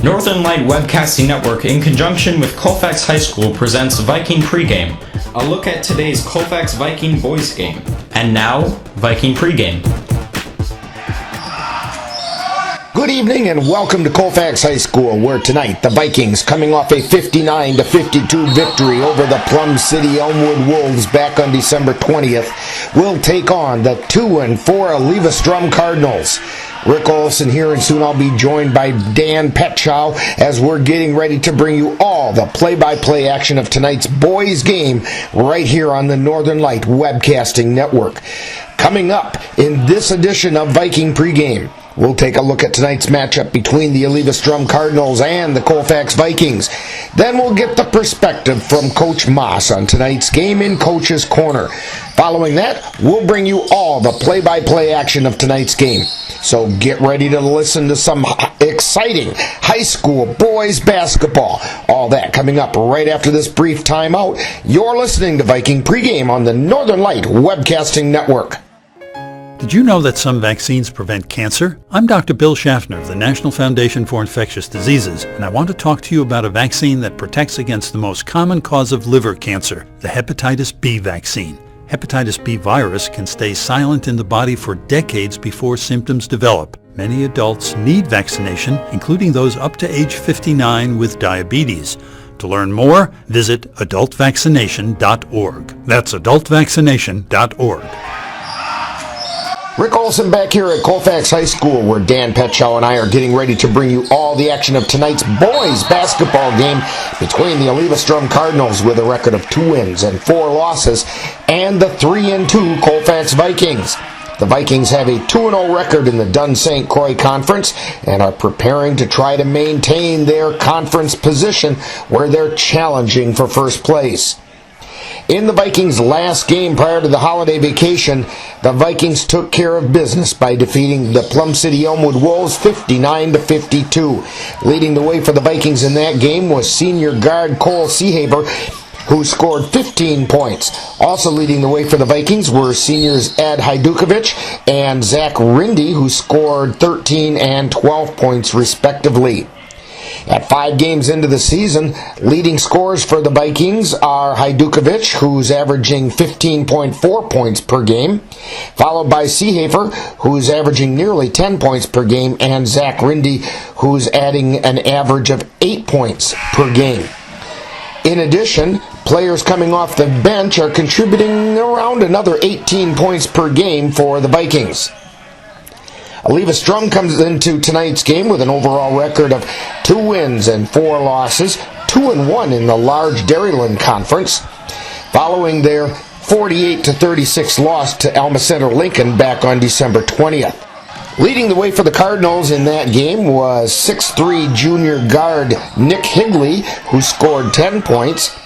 Northern Light Webcasting Network, in conjunction with Colfax High School, presents Viking Pregame, a look at today's Colfax Viking boys game. And now, Viking Pregame. Good evening and welcome to Colfax High School, where tonight the Vikings, coming off a 59-52 victory over the Plum City Elmwood Wolves back on December 20th, will take on the 2-4 Eleva Strum Cardinals. Rick Olson here, and soon I'll be joined by Dan Petchow as we're getting ready to bring you all the play-by-play action of tonight's boys game right here on the Northern Light Webcasting Network. Coming up in this edition of Viking Pregame, we'll take a look at tonight's matchup between the Eleva Strum Cardinals and the Colfax Vikings. Then we'll get the perspective from Coach Moss on tonight's game in Coach's Corner. Following that, we'll bring you all the play-by-play action of tonight's game. So get ready to listen to some exciting high school boys basketball. All that coming up right after this brief timeout. You're listening to Viking Pregame on the Northern Light Webcasting Network. Did you know that some vaccines prevent cancer? I'm Dr. Bill Schaffner of the National Foundation for Infectious Diseases, and I want to talk to you about a vaccine that protects against the most common cause of liver cancer, the hepatitis B vaccine. Hepatitis B virus can stay silent in the body for decades before symptoms develop. Many adults need vaccination, including those up to age 59 with diabetes. To learn more, visit adultvaccination.org. That's adultvaccination.org. Rick Olson back here at Colfax High School, where Dan Petchow and I are getting ready to bring you all the action of tonight's boys basketball game between the Eleva Strum Cardinals with a record of 2 wins and 4 losses and the 3-2 Colfax Vikings. The Vikings have a 2-0 record in the Dunn St. Croix Conference and are preparing to try to maintain their conference position where they're challenging for first place. In the Vikings' last game prior to the holiday vacation, the Vikings took care of business by defeating the Plum City Elmwood Wolves 59-52. Leading the way for the Vikings in that game was senior guard Cole Seehaver, who scored 15 points. Also leading the way for the Vikings were seniors Ed Hajdukovic and Zach Rindy, who scored 13 and 12 points respectively. At 5 games into the season, leading scorers for the Vikings are Hajdukovic, who's averaging 15.4 points per game, followed by Seehafer, who's averaging nearly 10 points per game, and Zach Rindy, who's adding an average of 8 points per game. In addition, players coming off the bench are contributing around another 18 points per game for the Vikings. Eleva Strum comes into tonight's game with an overall record of 2 wins and 4 losses, 2-1 in the large Dairyland Conference, following their 48-36 loss to Alma Center Lincoln back on December 20th. Leading the way for the Cardinals in that game was 6'3" junior guard Nick Higley, who scored 10 points.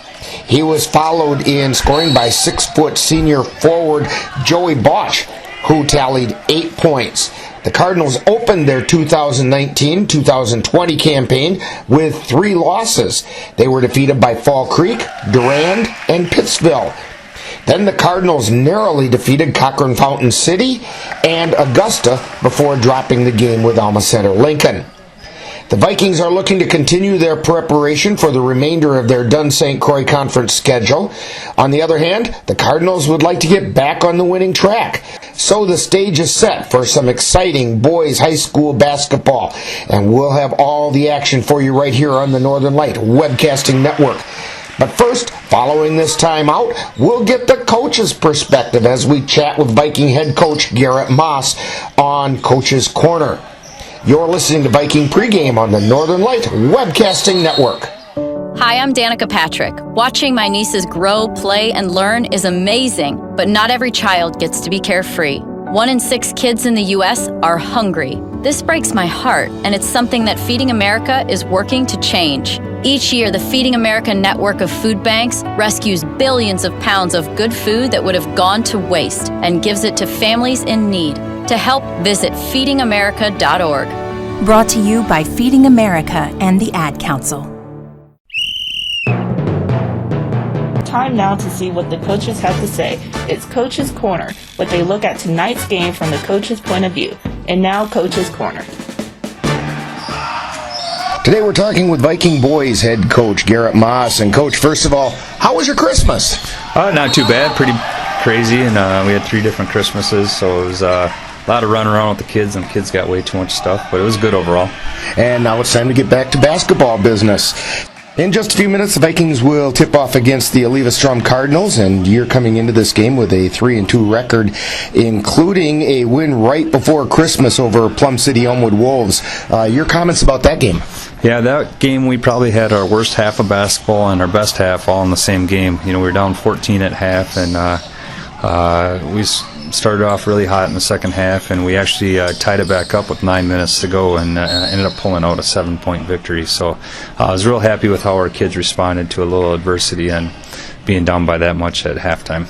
He was followed in scoring by 6' senior forward Joey Bosch, who tallied 8 points. The Cardinals opened their 2019-2020 campaign with 3 losses. They were defeated by Fall Creek, Durand, and Pittsville. Then the Cardinals narrowly defeated Cochrane Fountain City and Augusta before dropping the game with Alma Center Lincoln. The Vikings are looking to continue their preparation for the remainder of their Dunn St. Croix Conference schedule. On the other hand, the Cardinals would like to get back on the winning track. So the stage is set for some exciting boys high school basketball. And we'll have all the action for you right here on the Northern Light Webcasting Network. But first, following this timeout, we'll get the coach's perspective as we chat with Viking head coach Garrett Moss on Coach's Corner. You're listening to Viking Pregame on the Northern Light Webcasting Network. Hi, I'm Danica Patrick. Watching my nieces grow, play, and learn is amazing, but not every child gets to be carefree. 1 in 6 kids in the U.S. are hungry. This breaks my heart, and it's something that Feeding America is working to change. Each year, the Feeding America network of food banks rescues billions of pounds of good food that would have gone to waste and gives it to families in need. To help, visit feedingamerica.org. Brought to you by Feeding America and the Ad Council. Time now to see what the coaches have to say. It's Coach's Corner, where they look at tonight's game from the coach's point of view. And now, Coach's Corner. Today we're talking with Viking boys head coach Garrett Moss. And Coach, first of all, how was your Christmas? Not too bad, pretty crazy, and we had 3 different Christmases, so it was a lot of running around with the kids, and the kids got way too much stuff, but it was good overall. And now it's time to get back to basketball business. In just a few minutes, the Vikings will tip off against the Eleva Strum Cardinals, and you're coming into this game with a 3-2 record, including a win right before Christmas over Plum City Elmwood Wolves. Your comments about that game? Yeah, that game we probably had our worst half of basketball and our best half all in the same game. You know, we were down 14 at half, and we started off really hot in the second half, and we actually tied it back up with 9 minutes to go and ended up pulling out a 7-point victory. So I was real happy with how our kids responded to a little adversity and being down by that much at halftime.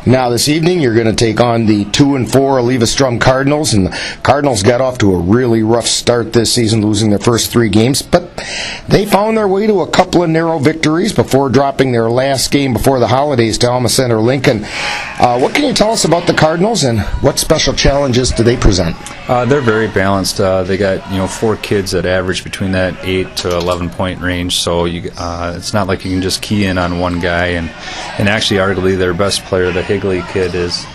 Now this evening you're going to take on the 2-4 Eleva Strum Cardinals, and the Cardinals got off to a really rough start this season, losing their first 3 games, but they found their way to a couple of narrow victories before dropping their last game before the holidays to Alma Center Lincoln. What can you tell us about the Cardinals, and what special challenges do they present? They're very balanced. They got 4 kids that average between that 8 to 11 point range, so it's not like you can just key in on one guy. And actually, arguably their best player, the Higley kid, is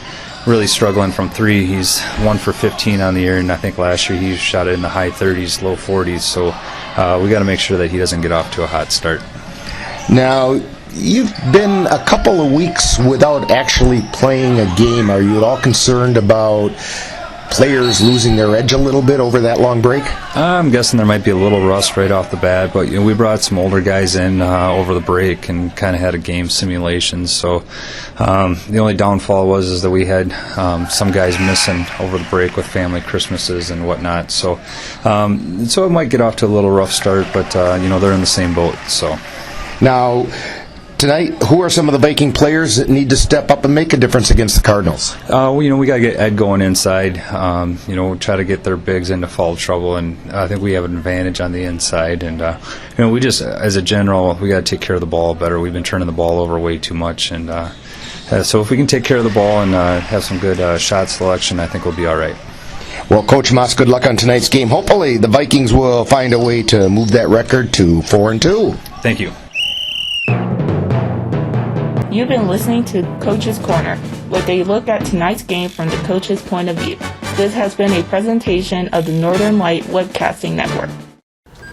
really struggling from 3. He's 1 for 15 on the year, and I think last year he shot it in the high 30s, low 40s. So we got to make sure that he doesn't get off to a hot start. Now, you've been a couple of weeks without actually playing a game. Are you at all concerned about players losing their edge a little bit over that long break? I'm guessing there might be a little rust right off the bat, but we brought some older guys in over the break and kind of had a game simulation. So the only downfall was that we had some guys missing over the break with family Christmases and whatnot. So it might get off to a little rough start, but they're in the same boat. So now, tonight, who are some of the Viking players that need to step up and make a difference against the Cardinals? We got to get Ed going inside. Try to get their bigs into foul trouble, and I think we have an advantage on the inside. And we just, as a general, we got to take care of the ball better. We've been turning the ball over way too much, and so if we can take care of the ball and have some good shot selection, I think we'll be all right. Well, Coach Moss, good luck on tonight's game. Hopefully, the Vikings will find a way to move that record to 4-2. Thank you. You've been listening to Coach's Corner, with a look at tonight's game from the coach's point of view. This has been a presentation of the Northern Light Webcasting Network.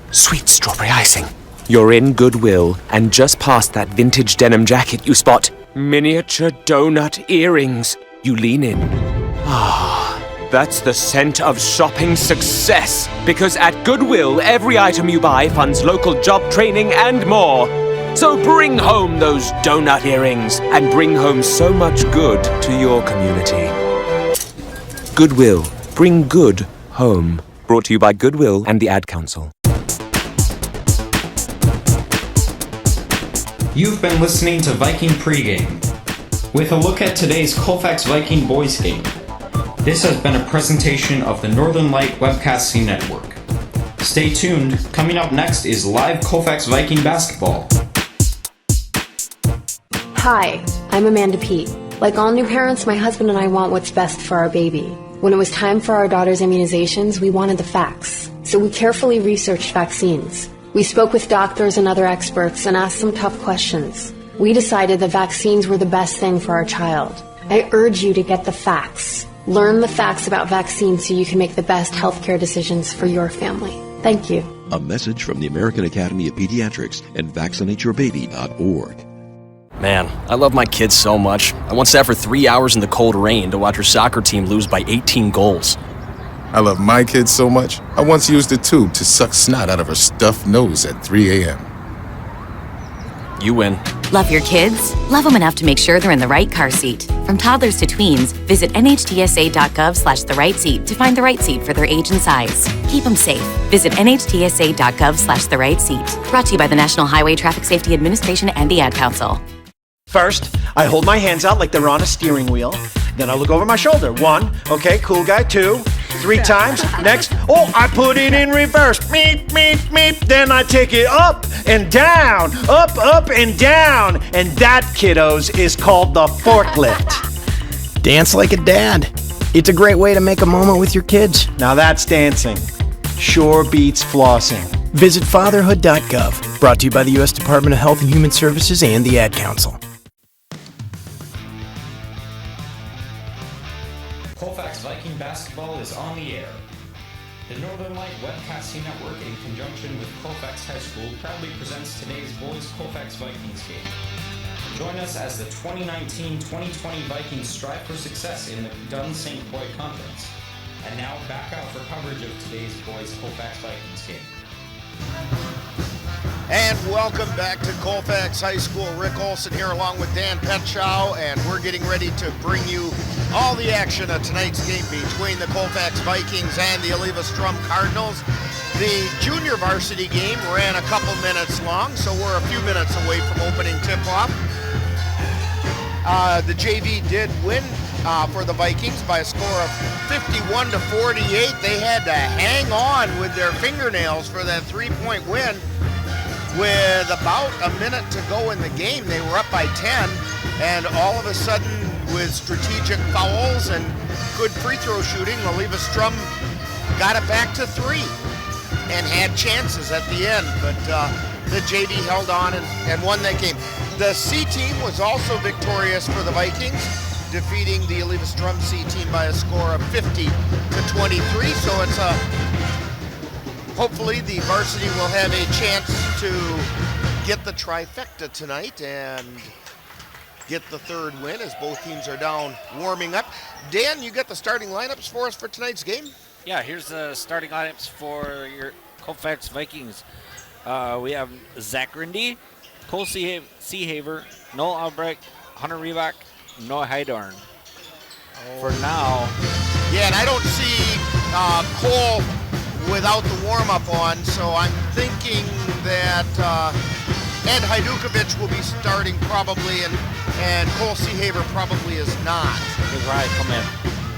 Sweet strawberry icing. You're in Goodwill, and just past that vintage denim jacket you spot miniature donut earrings. You lean in. That's the scent of shopping success, because at Goodwill, every item you buy funds local job training and more. So bring home those donut earrings and bring home so much good to your community. Goodwill. Bring good home. Brought to you by Goodwill and the Ad Council. You've been listening to Viking Pregame, with a look at today's Colfax Viking boys game. This has been a presentation of the Northern Light Webcasting Network. Stay tuned. Coming up next is live Colfax Viking basketball. Hi, I'm Amanda Pete. Like all new parents, my husband and I want what's best for our baby. When it was time for our daughter's immunizations, we wanted the facts. So we carefully researched vaccines. We spoke with doctors and other experts and asked some tough questions. We decided that vaccines were the best thing for our child. I urge you to get the facts. Learn the facts about vaccines so you can make the best healthcare decisions for your family. Thank you. A message from the American Academy of Pediatrics and VaccinateYourBaby.org. Man, I love my kids so much. I once sat for 3 hours in the cold rain to watch her soccer team lose by 18 goals. I love my kids so much, I once used a tube to suck snot out of her stuffed nose at 3 a.m. You win. Love your kids? Love them enough to make sure they're in the right car seat. From toddlers to tweens, visit nhtsa.gov/the-right-seat to find the right seat for their age and size. Keep them safe. Visit nhtsa.gov/the-right-seat. Brought to you by the National Highway Traffic Safety Administration and the Ad Council. First, I hold my hands out like they're on a steering wheel. Then I look over my shoulder. 1, okay, cool guy. 2, 3 times. Next, I put it in reverse. Meep, meep, meep. Then I take it up and down, up and down. And that, kiddos, is called the forklift. Dance like a dad. It's a great way to make a moment with your kids. Now that's dancing. Sure beats flossing. Visit fatherhood.gov. Brought to you by the U.S. Department of Health and Human Services and the Ad Council. Colfax Viking basketball is on the air. The Northern Light Webcasting Network, in conjunction with Colfax High School, proudly presents today's boys Colfax Vikings game. Join us as the 2019-2020 Vikings strive for success in the Dunn St. Croix Conference. And now back out for coverage of today's boys Colfax Vikings game. And welcome back to Colfax High School. Rick Olson here along with Dan Petschow, and we're getting ready to bring you all the action of tonight's game between the Colfax Vikings and the Eleva Strum Cardinals. The junior varsity game ran a couple minutes long, so we're a few minutes away from opening tip-off. The JV did win for the Vikings by a score of 51-48. They had to hang on with their fingernails for that three-point win. With about a minute to go in the game, they were up by 10, and all of a sudden, with strategic fouls and good free throw shooting, Eleva Strum got it back to 3 and had chances at the end, but the JV held on and won that game. The C team was also victorious for the Vikings, defeating the Eleva Strum C team by a score of 50-23, so it's hopefully the varsity will have a chance to get the trifecta tonight and get the third win as both teams are down warming up. Dan, you got the starting lineups for us for tonight's game? Yeah, here's the starting lineups for your Colfax Vikings. We have Zach Rindy, Cole Seahaver, Noel Albrecht, Hunter Reebok, Noah Hydorn. For now. Yeah, and I don't see Cole without the warm-up on, so I'm thinking that Ed Hajdukovic will be starting probably, and Cole Seahaver probably is not. He'll probably come in.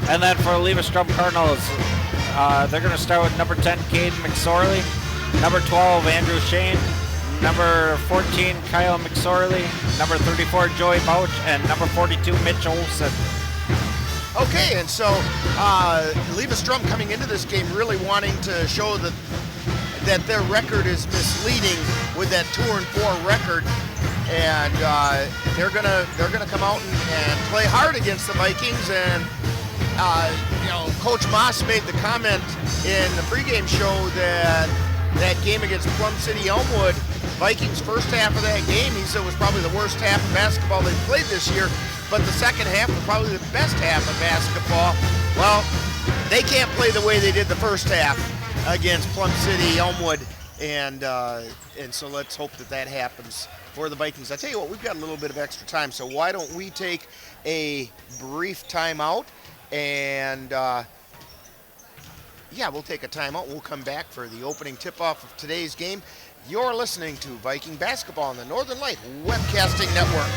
And then for Eleva Strum Cardinals, they're going to start with number 10, Caden McSorley, number 12, Andrew Shane, number 14, Kyle McSorley, number 34, Joey Bouch, and number 42, Mitch Olson. Okay, and so Eleva Strum coming into this game really wanting to show that their record is misleading with that 2-4 record, and they're gonna come out and play hard against the Vikings. And Coach Moss made the comment in the pregame show that game against Plum City Elmwood, Vikings' first half of that game, he said was probably the worst half of basketball they've played this year. But the second half was probably the best half of basketball. Well, they can't play the way they did the first half against Plum City Elmwood, and so let's hope that happens for the Vikings. I tell you what, we've got a little bit of extra time, so why don't we take a brief timeout, and we'll take a timeout. We'll come back for the opening tip-off of today's game. You're listening to Viking Basketball on the Northern Light Webcasting Network.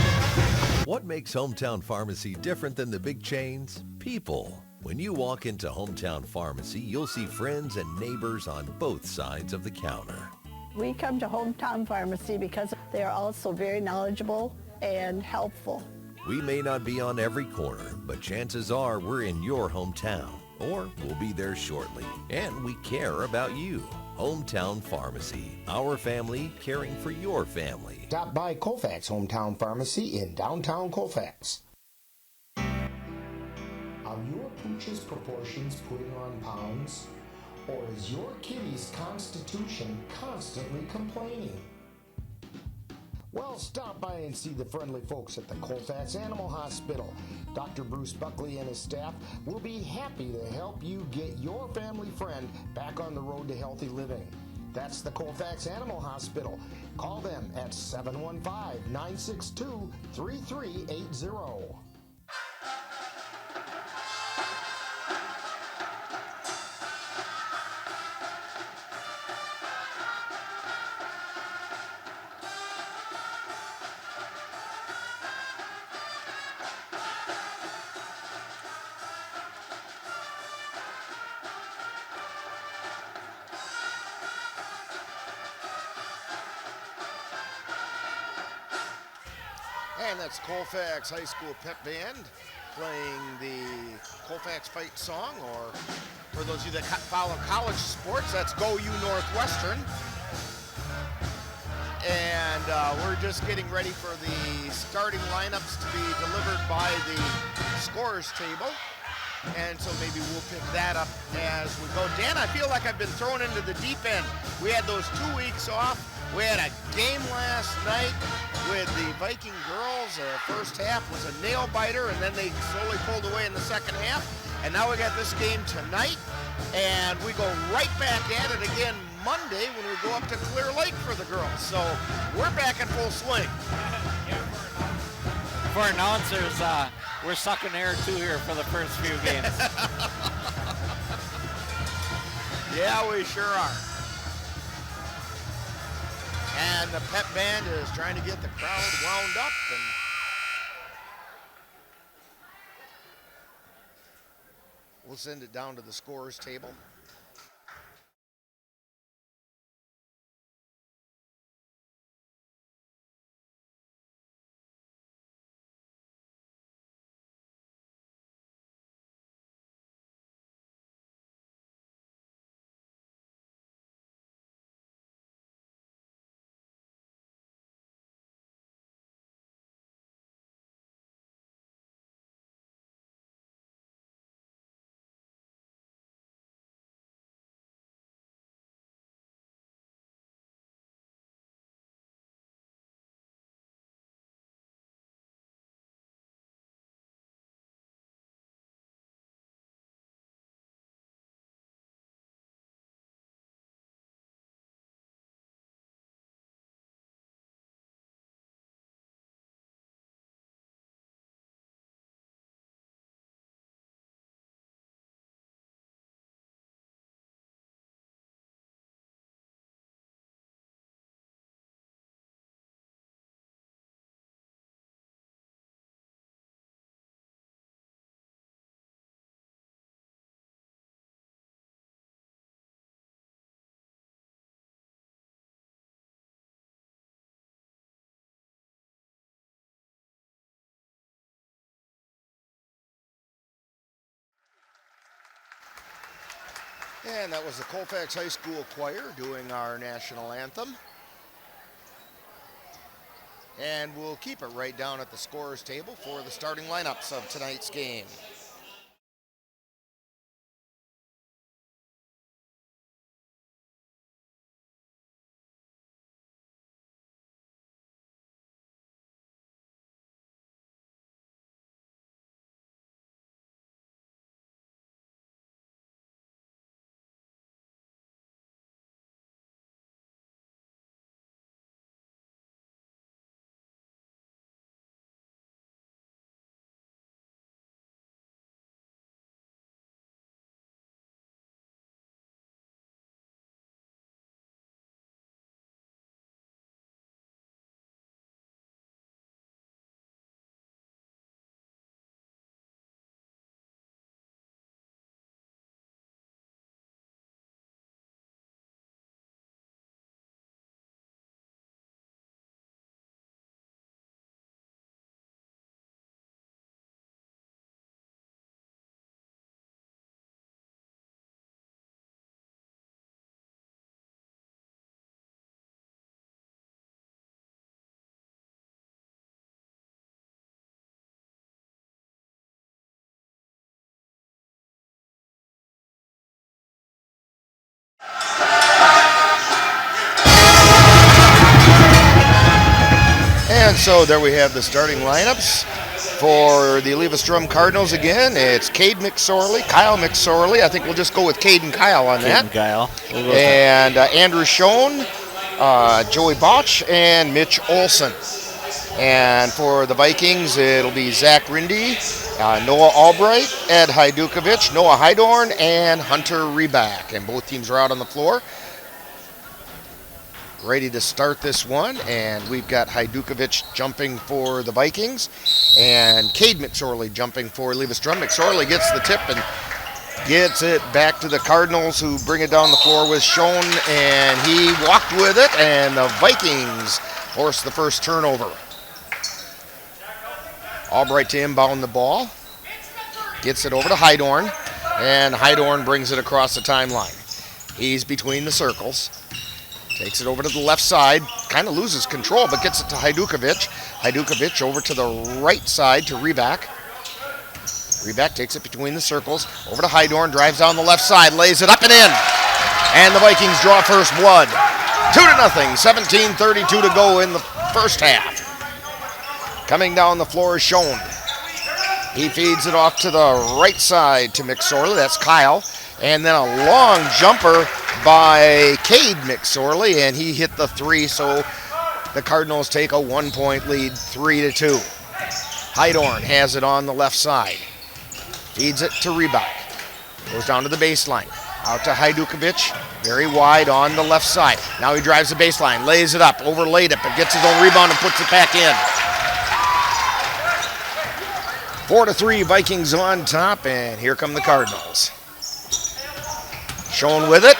What makes Hometown Pharmacy different than the big chains? People. When you walk into Hometown Pharmacy, you'll see friends and neighbors on both sides of the counter. We come to Hometown Pharmacy because they are also very knowledgeable and helpful. We may not be on every corner, but chances are we're in your hometown, or we'll be there shortly. And we care about you. Hometown Pharmacy, our family caring for your family. Stop by Colfax Hometown Pharmacy in downtown Colfax. Are your pooch's proportions putting on pounds? Or is your kitty's constitution constantly complaining? Well, stop by and see the friendly folks at the Colfax Animal Hospital. Dr. Bruce Buckley and his staff will be happy to help you get your family friend back on the road to healthy living. That's the Colfax Animal Hospital. Call them at 715-962-3380. And that's Colfax High School Pep Band playing the Colfax Fight song, or for those of you that follow college sports, that's Go You Northwestern. and we're just getting ready for the starting lineups to be delivered by the scorers table. And so maybe we'll pick that up as we go. Dan, I feel like I've been thrown into the deep end. We had those 2 weeks off. We had a game last night with the Viking girls. The first half was a nail biter, and then they slowly pulled away in the second half. And now we got this game tonight, and we go right back at it again Monday when we go up to Clear Lake for the girls. So we're back in full swing. For announcers, we're sucking air too here for the first few games. Yeah, we sure are. And the pep band is trying to get the crowd wound up. And we'll send it down to the scorers table. And that was the Colfax High School Choir doing our national anthem. And we'll keep it right down at the scorers table for the starting lineups of tonight's game. And so there we have the starting lineups for the Eleva Strum Cardinals again. It's Cade McSorley, Kyle McSorley. I think we'll just go with Cade and Kyle on that. Cade and Kyle. And Andrew Schoen, Joey Botch, and Mitch Olson. And for the Vikings, it'll be Zach Rindy, Noah Albright, Ed Hajdukovic, Noah Hydorn, and Hunter Reback. And both teams are out on the floor, ready to start this one. And we've got Hajdukovic jumping for the Vikings, and Cade McSorley jumping for Eleva Strum. McSorley gets the tip and gets it back to the Cardinals, who bring it down the floor with Schoen, and he walked with it, and the Vikings force the first turnover. Albright to inbound the ball. Gets it over to Hydorn, and Hydorn brings it across the timeline. He's between the circles. Takes it over to the left side. kind of loses control, but gets it to Hajdukovic. Hajdukovic over to the right side to Reback. Reback takes it between the circles, over to Heidorn, drives down the left side, lays it up and in. And the Vikings draw first blood. 2-0, 17:32 to go in the first half. Coming down the floor is Schoen. He feeds it off to the right side to McSorley. That's Kyle. And then a long jumper by Cade McSorley, and he hit the three, so the Cardinals take a 1-point lead, 3-2. Heidorn has it on the left side. Feeds it to Reback. Goes down to the baseline. Out to Hajdukovic. Very wide on the left side. Now he drives the baseline, lays it up, overlaid it, but gets his own rebound and puts it back in. 4-3, Vikings on top, and here come the Cardinals. Schoen with it.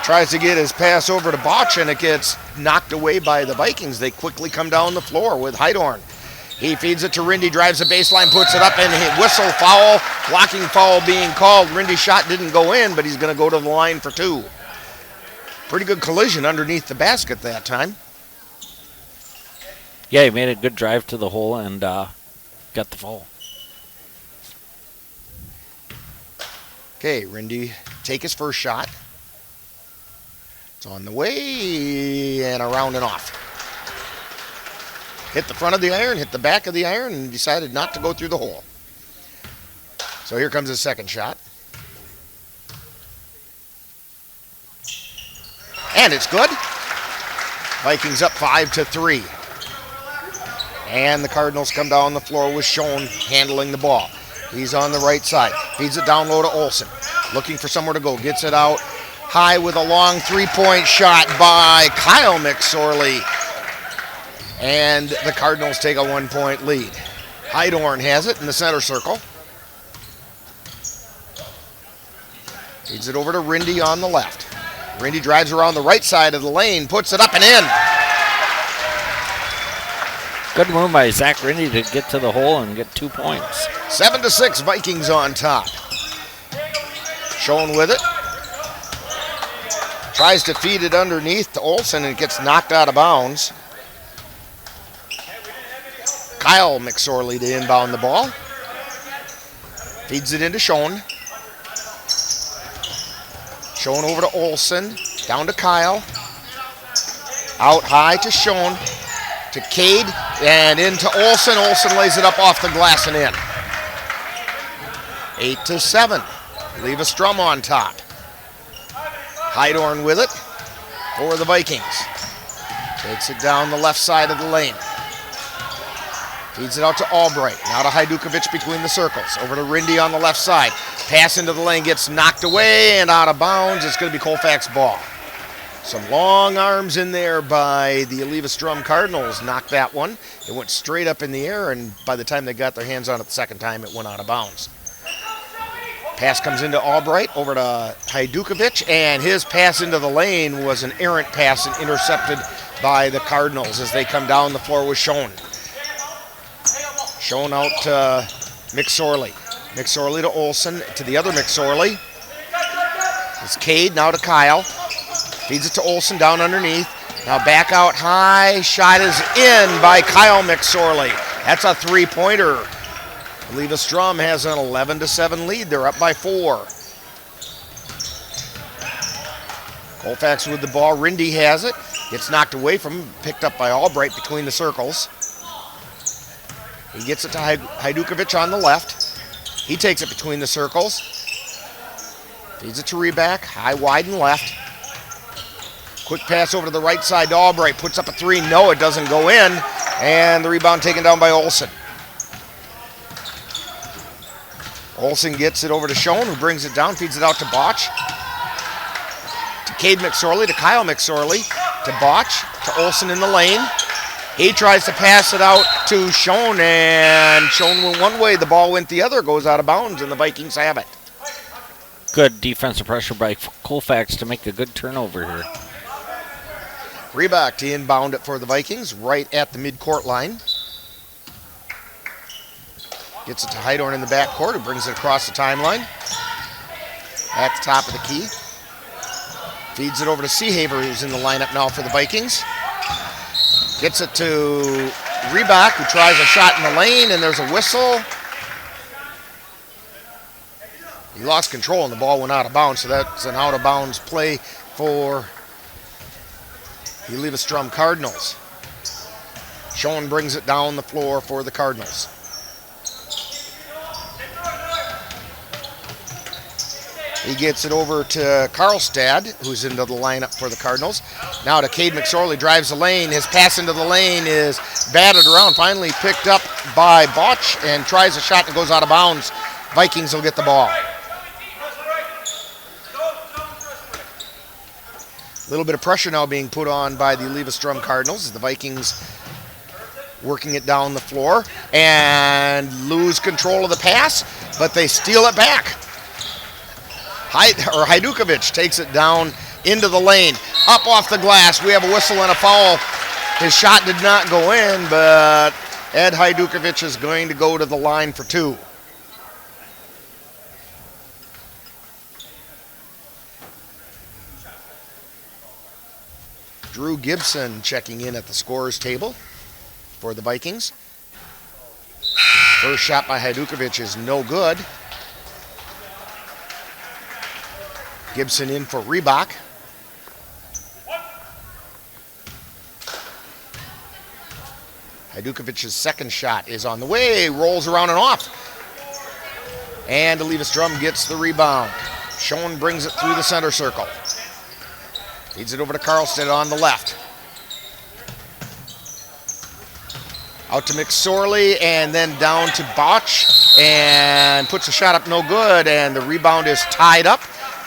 Tries to get his pass over to Botch, and it gets knocked away by the Vikings. They quickly come down the floor with Heidorn. He feeds it to Rindy, drives the baseline, puts it up, and whistle foul. Blocking foul being called. Rindy's shot didn't go in, but he's going to go to the line for two. Pretty good collision underneath the basket that time. Yeah, he made a good drive to the hole and got the foul. Okay, Rindy take his first shot. It's on the way and around and off. Hit the front of the iron, hit the back of the iron, and decided not to go through the hole. So here comes his second shot. And it's good. Vikings up 5-3. And the Cardinals come down the floor with Schoen handling the ball. He's on the right side. Feeds it down low to Olsen. Looking for somewhere to go. Gets it out high with a long three-point shot by Kyle McSorley. And the Cardinals take a 1-point lead. Heidorn has it in the center circle. Feeds it over to Rindy on the left. Rindy drives around the right side of the lane, puts it up and in. Good move by Zach Rindy to get to the hole and get 2 points. 7-6, Vikings on top. Schoen with it. Tries to feed it underneath to Olsen and it gets knocked out of bounds. Kyle McSorley to inbound the ball. Feeds it into Schoen. Schoen over to Olsen. Down to Kyle. Out high to Schoen. To Cade. And into Olsen. Olsen lays it up off the glass and in. 8-7. Eleva Strum on top. Heidorn with it for the Vikings. Takes it down the left side of the lane. Feeds it out to Albright. Now to Hajdukovic between the circles. Over to Rindy on the left side. Pass into the lane gets knocked away and out of bounds. It's going to be Colfax ball. Some long arms in there by the Eleva Strum Cardinals. Knocked that one. It went straight up in the air, and by the time they got their hands on it the second time, it went out of bounds. Pass comes into Albright, over to Hajdukovic, and his pass into the lane was an errant pass and intercepted by the Cardinals as they come down the floor with Schoen. Schoen out to McSorley. McSorley to Olsen, to the other McSorley. It's Cade, now to Kyle. Feeds it to Olsen down underneath. Now back out high. Shot is in by Kyle McSorley. That's a three-pointer. Eleva Strum has an 11-7 lead. They're up by 4. Colfax with the ball. Rindy has it. Gets knocked away from him. Picked up by Albright between the circles. He gets it to Hajdukovic on the left. He takes it between the circles. Feeds it to Reback. High, wide, and left. Quick pass over to the right side to Albright. Puts up a three. No, it doesn't go in. And the rebound taken down by Olsen. Olsen gets it over to Schoen, who brings it down, feeds it out to Botch. To Cade McSorley, to Kyle McSorley, to Botch, to Olsen in the lane. He tries to pass it out to Schoen, and Schoen went one way, the ball went the other, goes out of bounds, and the Vikings have it. Good defensive pressure by Colfax to make a good turnover here. Reback to inbound it for the Vikings, right at the midcourt line. Gets it to Heidorn in the backcourt, who brings it across the timeline. At the top of the key. Feeds it over to Seehaver, who's in the lineup now for the Vikings. Gets it to Reebok, who tries a shot in the lane, and there's a whistle. He lost control and the ball went out of bounds, so that's an out of bounds play for the Eleva Strum Cardinals. Schoen brings it down the floor for the Cardinals. He gets it over to Karlstad, who's into the lineup for the Cardinals. Now to Cade McSorley, drives the lane. His pass into the lane is batted around, finally picked up by Botch, and tries a shot and goes out of bounds. Vikings will get the ball. A little bit of pressure now being put on by the Eleva Strum Cardinals as the Vikings working it down the floor and lose control of the pass, but they steal it back. Hajdukovic takes it down into the lane, up off the glass. We have a whistle and a foul. His shot did not go in, but Ed Hajdukovic is going to go to the line for two. Drew Gibson checking in at the scorer's table for the Vikings. First shot by Hajdukovic is no good. Gibson in for Reebok. Hajdukovic's second shot is on the way, rolls around and off. And Eleva Strum gets the rebound. Schoen brings it through the center circle. Feeds it over to Karlstad on the left. Out to McSorley and then down to Botch and puts a shot up no good, and the rebound is tied up.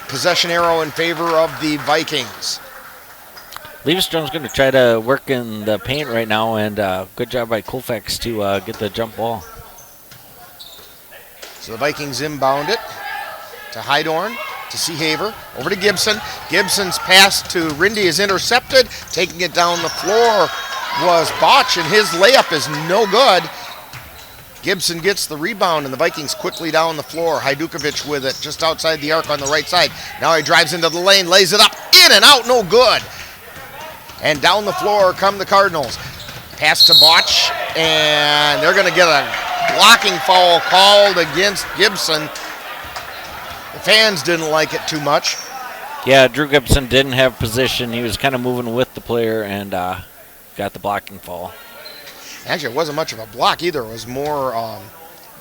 Possession arrow in favor of the Vikings. Eleva Strum's going to try to work in the paint right now, and good job by Colfax to get the jump ball. So the Vikings inbound it to Hydorn, to Seahaver, over to Gibson. Gibson's pass to Rindy is intercepted. Taking it down the floor was Botch, and his layup is no good. Gibson gets the rebound, and the Vikings quickly down the floor. Hajdukovic with it just outside the arc on the right side. Now he drives into the lane, lays it up, in and out, no good. And down the floor come the Cardinals. Pass to Botch, and they're going to get a blocking foul called against Gibson. The fans didn't like it too much. Yeah, Drew Gibson didn't have position. He was kind of moving with the player and got the blocking foul. Actually, it wasn't much of a block either. It was more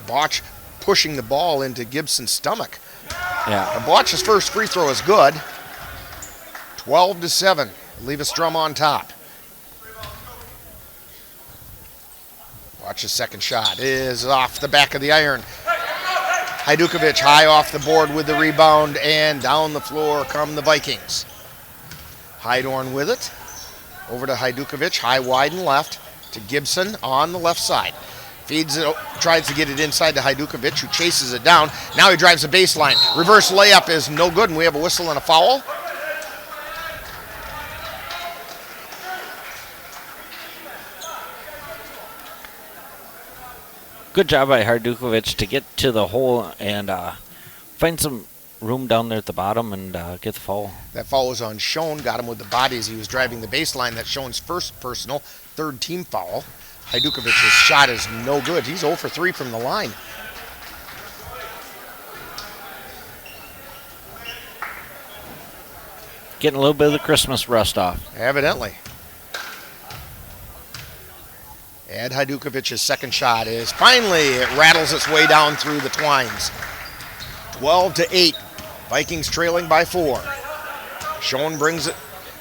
Botch pushing the ball into Gibson's stomach. Yeah. And Botch's first free throw is good. 12-7. Eleva Strum on top. Botch's second shot is off the back of the iron. Hajdukovic high off the board with the rebound, and down the floor come the Vikings. Hydorn with it. Over to Hajdukovic, high, wide, and left. To Gibson on the left side. Feeds it, tries to get it inside to Hajdukovic, who chases it down. Now he drives the baseline. Reverse layup is no good, and we have a whistle and a foul. Good job by Hajdukovic to get to the hole and find some room down there at the bottom and get the foul. That foul was on Schoen, got him with the body as he was driving the baseline. That's Schoen's first personal, third team foul. Hajdukovic's shot is no good. He's 0 for 3 from the line. Getting a little bit of the Christmas rust off. Evidently. Ed Hajdukovic's second shot is finally, it rattles its way down through the twines. 12-8. Vikings trailing by 4. Schoen brings it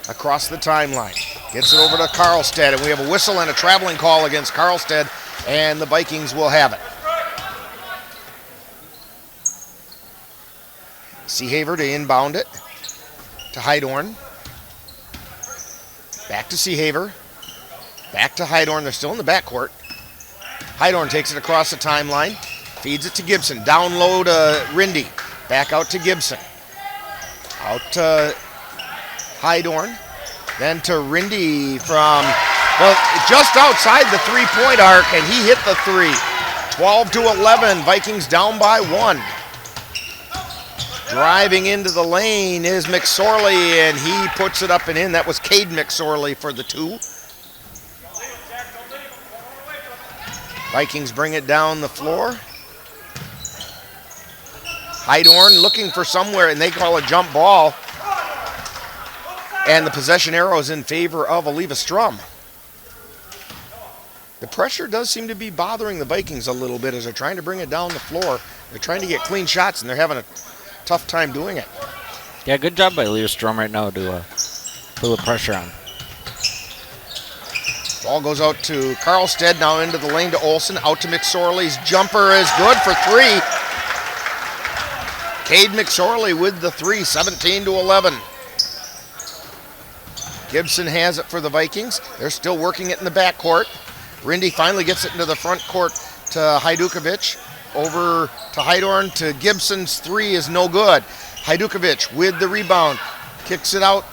across the timeline. Gets it over to Karlstad, and we have a whistle and a traveling call against Karlstad, and the Vikings will have it. Seahaver to inbound it to Hydorn. Back to Seahaver. Back to Hydorn. They're still in the backcourt. Hydorn takes it across the timeline. Feeds it to Gibson. Down low to Rindy. Back out to Gibson. Out to Hydorn. Then to Rindy from, well, just outside the three-point arc, and he hit the three. 12-11. Vikings down by 1. Driving into the lane is McSorley, and he puts it up and in. That was Cade McSorley for the 2. Vikings bring it down the floor. Heidorn looking for somewhere, and they call a jump ball. And the possession arrow is in favor of Eleva Strum. The pressure does seem to be bothering the Vikings a little bit as they're trying to bring it down the floor. They're trying to get clean shots, and they're having a tough time doing it. Yeah, good job by Eleva Strum right now to put the pressure on. Ball goes out to Carlstead, now into the lane to Olsen, out to McSorley's jumper is good for three. Cade McSorley with the three, 17-11. Gibson has it for the Vikings. They're still working it in the backcourt. Rindy finally gets it into the front court to Hajdukovic. Over to Heidorn to Gibson's three is no good. Hajdukovic with the rebound. Kicks it out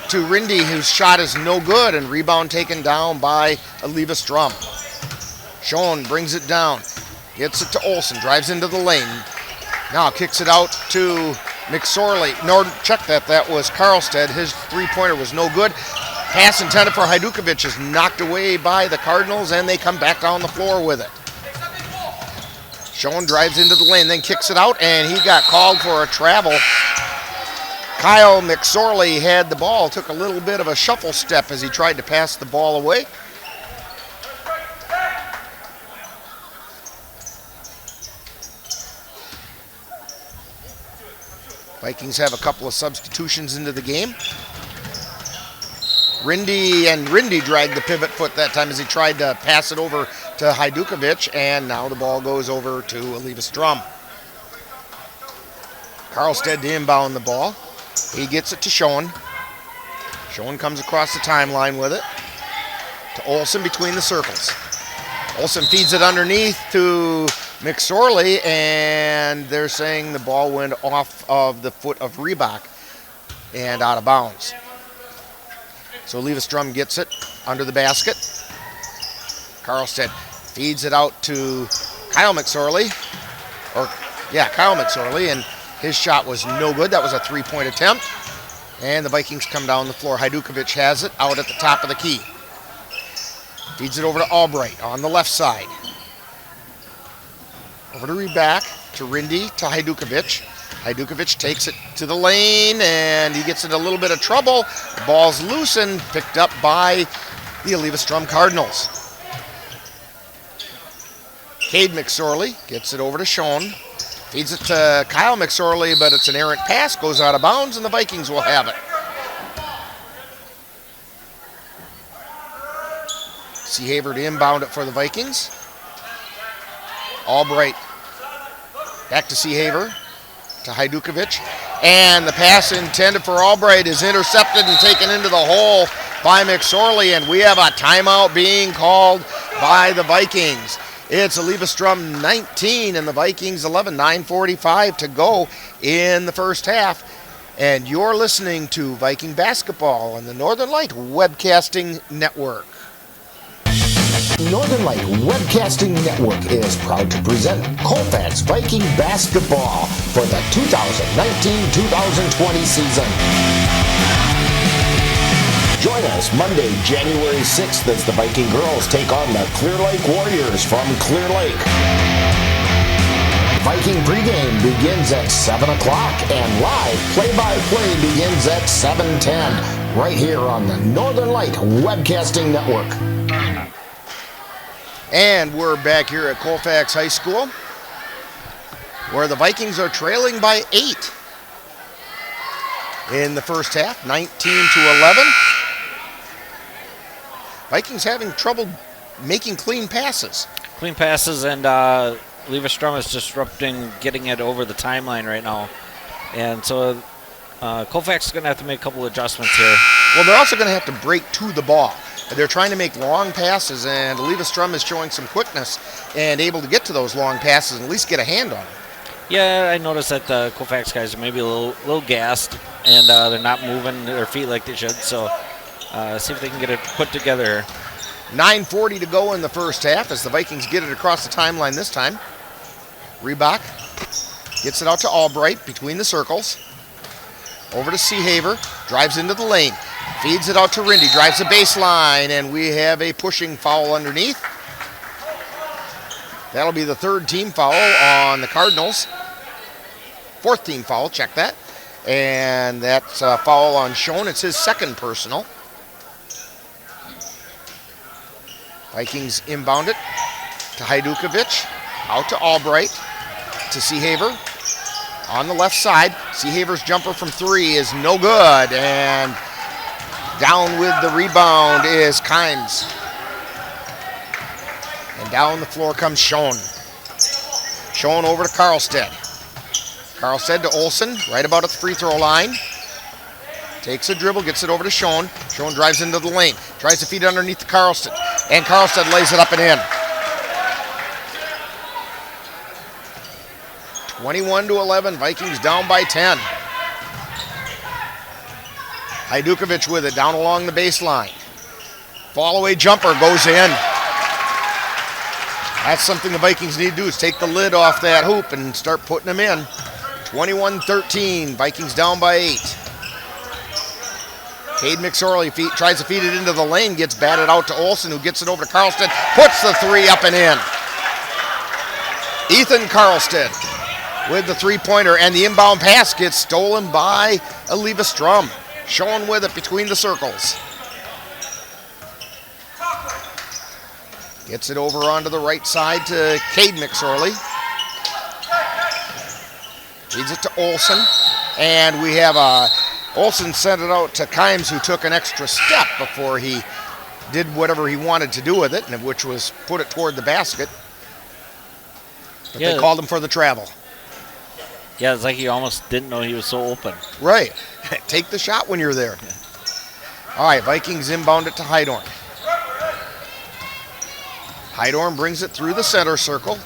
to Rindy, whose shot is no good, and rebound taken down by Eleva Strum. Schoen brings it down. Gets it to Olsen. Drives into the lane. Now kicks it out to McSorley. No, check that. That was Carlstead. His three-pointer was no good. Pass intended for Hajdukovic is knocked away by the Cardinals, and they come back down the floor with it. Schoen drives into the lane, then kicks it out, and he got called for a travel. Kyle McSorley had the ball, took a little bit of a shuffle step as he tried to pass the ball away. Vikings have a couple of substitutions into the game. Rindy dragged the pivot foot that time as he tried to pass it over to Hajdukovic, and now the ball goes over to Eleva Strum. Carlstead to inbound the ball. He gets it to Schoen. Schoen comes across the timeline with it to Olsen between the circles. Olsen feeds it underneath to McSorley, and they're saying the ball went off of the foot of Reebok and out of bounds. So Eleva Strum gets it under the basket. Carlstead feeds it out to Kyle McSorley. Kyle McSorley, and his shot was no good. That was a three-point attempt. And the Vikings come down the floor. Hajdukovic has it out at the top of the key. Feeds it over to Albright on the left side. Over to Reback, to Rindy, to Hajdukovic. Hajdukovic takes it to the lane, and he gets in a little bit of trouble. The ball's loosened, picked up by the Eleva Strum Cardinals. Cade McSorley gets it over to Schoen. Feeds it to Kyle McSorley, but it's an errant pass, goes out of bounds, and the Vikings will have it. Seahaver to inbound it for the Vikings. Albright back to Seahaver, to Hajdukovic, and the pass intended for Albright is intercepted and taken into the hole by McSorley, and we have a timeout being called by the Vikings. It's Eleva Strum 19 and the Vikings 11, 9:45 to go in the first half. And you're listening to Viking Basketball on the Northern Light Webcasting Network. Northern Light Webcasting Network is proud to present Colfax Viking Basketball for the 2019-2020 season. Join us Monday, January 6th as the Viking girls take on the Clear Lake Warriors from Clear Lake. Viking pregame begins at 7 o'clock and live play-by-play begins at 7:10 right here on the Northern Light Webcasting Network. And we're back here at Colfax High School where the Vikings are trailing by 8 in the first half, 19-11. Vikings having trouble making clean passes. Clean passes, and Eleva Strum is disrupting getting it over the timeline right now. And so Colfax is going to have to make a couple adjustments here. Well, they're also going to have to break to the ball. They're trying to make long passes, and Eleva Strum is showing some quickness and able to get to those long passes and at least get a hand on them. Yeah, I noticed that the Colfax guys are maybe a little gassed, and they're not moving their feet like they should. So see if they can get it put together. 9:40 to go in the first half as the Vikings get it across the timeline this time. Reebok gets it out to Albright between the circles. Over to Seahaver, drives into the lane. Feeds it out to Rindy, drives the baseline, and we have a pushing foul underneath. That'll be the third team foul on the Cardinals. Fourth team foul, check that. And that's a foul on Schoen. It's his second personal. Vikings inbound it to Hajdukovic. Out to Albright. To Seehaver. On the left side. Seehaver's jumper from three is no good. And down with the rebound is Kimes. And down the floor comes Schoen. Schoen over to Karlstedt. Karlstedt to Olsen, right about at the free throw line. Takes a dribble, gets it over to Schoen. Schoen drives into the lane, tries to feed it underneath to Karlstedt, and Karlstedt lays it up and in. 21-11, Vikings down by 10. Hajdukovic with it, down along the baseline. Fall away jumper goes in. That's something the Vikings need to do, is take the lid off that hoop and start putting them in. 21-13, Vikings down by 8. Cade McSorley tries to feed it into the lane, gets batted out to Olsen, who gets it over to Karlstedt, puts the three up and in. Ethan Karlstedt with the three-pointer, and the inbound pass gets stolen by Eleva Strum. Schoen with it between the circles. Gets it over onto the right side to Cade McSorley. Feeds it to Olsen, and we have Olsen sent it out to Kimes, who took an extra step before he did whatever he wanted to do with it, which was put it toward the basket. But they called him for the travel. Yeah, it's like he almost didn't know he was so open. Right. Take the shot when you're there. All right, Vikings inbound it to Heidorn. Heidorn brings it through the center circle.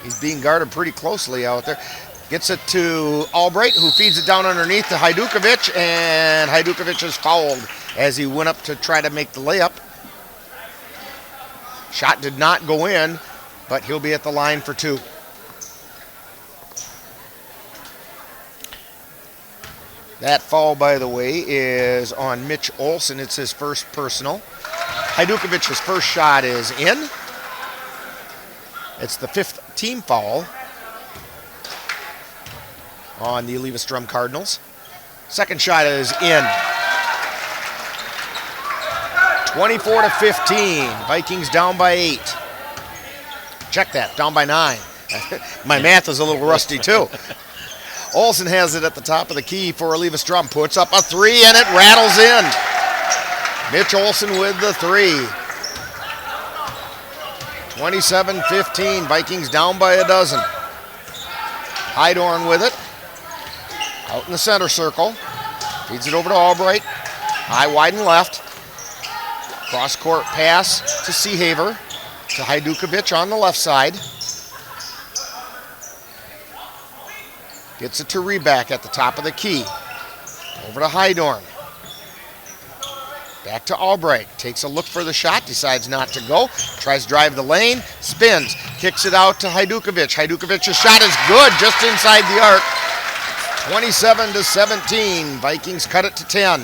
He's being guarded pretty closely out there. Gets it to Albright, who feeds it down underneath to Hajdukovic, and Hajdukovic is fouled as he went up to try to make the layup. Shot did not go in, but he'll be at the line for two. That foul, by the way, is on Mitch Olsen. It's his first personal. Hajdukovic's first shot is in. It's the fifth team foul on the Eleva Strum Cardinals. Second shot is in. 24-15. Vikings down by 8. Check that, down by 9. My math is a little rusty too. Olsen has it at the top of the key for Eleva Strum. Puts up a three and it rattles in. Mitch Olsen with the three. 27-15, Vikings down by a dozen. Heidorn with it. Out in the center circle. Feeds it over to Albright. High, wide, and left. Cross-court pass to Seehaver. To Hajdukovic on the left side. Gets it to Reback at the top of the key. Over to Heidorn. Back to Albright. Takes a look for the shot. Decides not to go. Tries to drive the lane. Spins. Kicks it out to Hajdukovic. Hajdukovic's shot is good. Just inside the arc. 27-17. Vikings cut it to 10.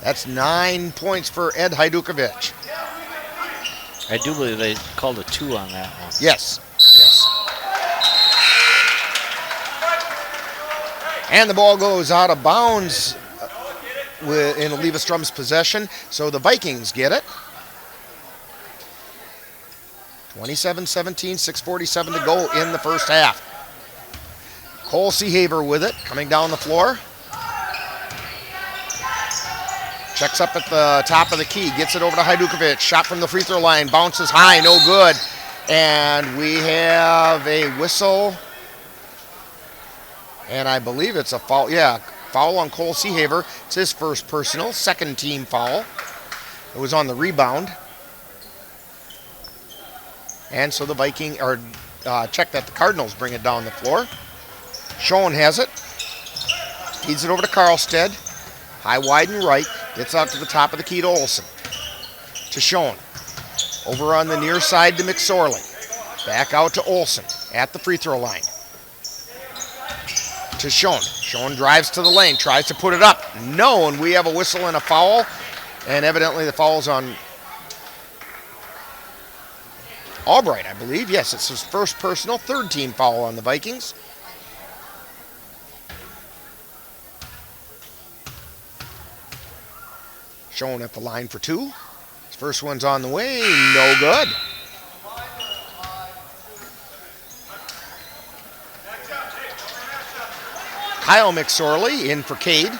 That's 9 points for Ed Hajdukovic. I do believe they called a 2 on that one. Yes. Yes. And the ball goes out of bounds in Eleva Strum's possession, so the Vikings get it. 27-17, 6:47 to go in the first half. Cole Seehaver with it, coming down the floor. Checks up at the top of the key, gets it over to Hajdukovic. Shot from the free throw line, bounces high, no good. And we have a whistle. And I believe it's a foul. Yeah, foul on Cole Seehaver. It's his first personal, second team foul. It was on the rebound. And so the Viking, or check that the Cardinals bring it down the floor. Schoen has it. Feeds it over to Karlstedt. High, wide, and right. Gets out to the top of the key to Olsen. To Schoen. Over on the near side to McSorley. Back out to Olsen at the free throw line. To Schoen. Schoen drives to the lane, tries to put it up. No, and we have a whistle and a foul. And evidently the foul's on Albright, I believe. Yes, it's his first personal, third team foul on the Vikings. Schoen at the line for two. His first one's on the way, no good. Kyle McSorley in for Cade.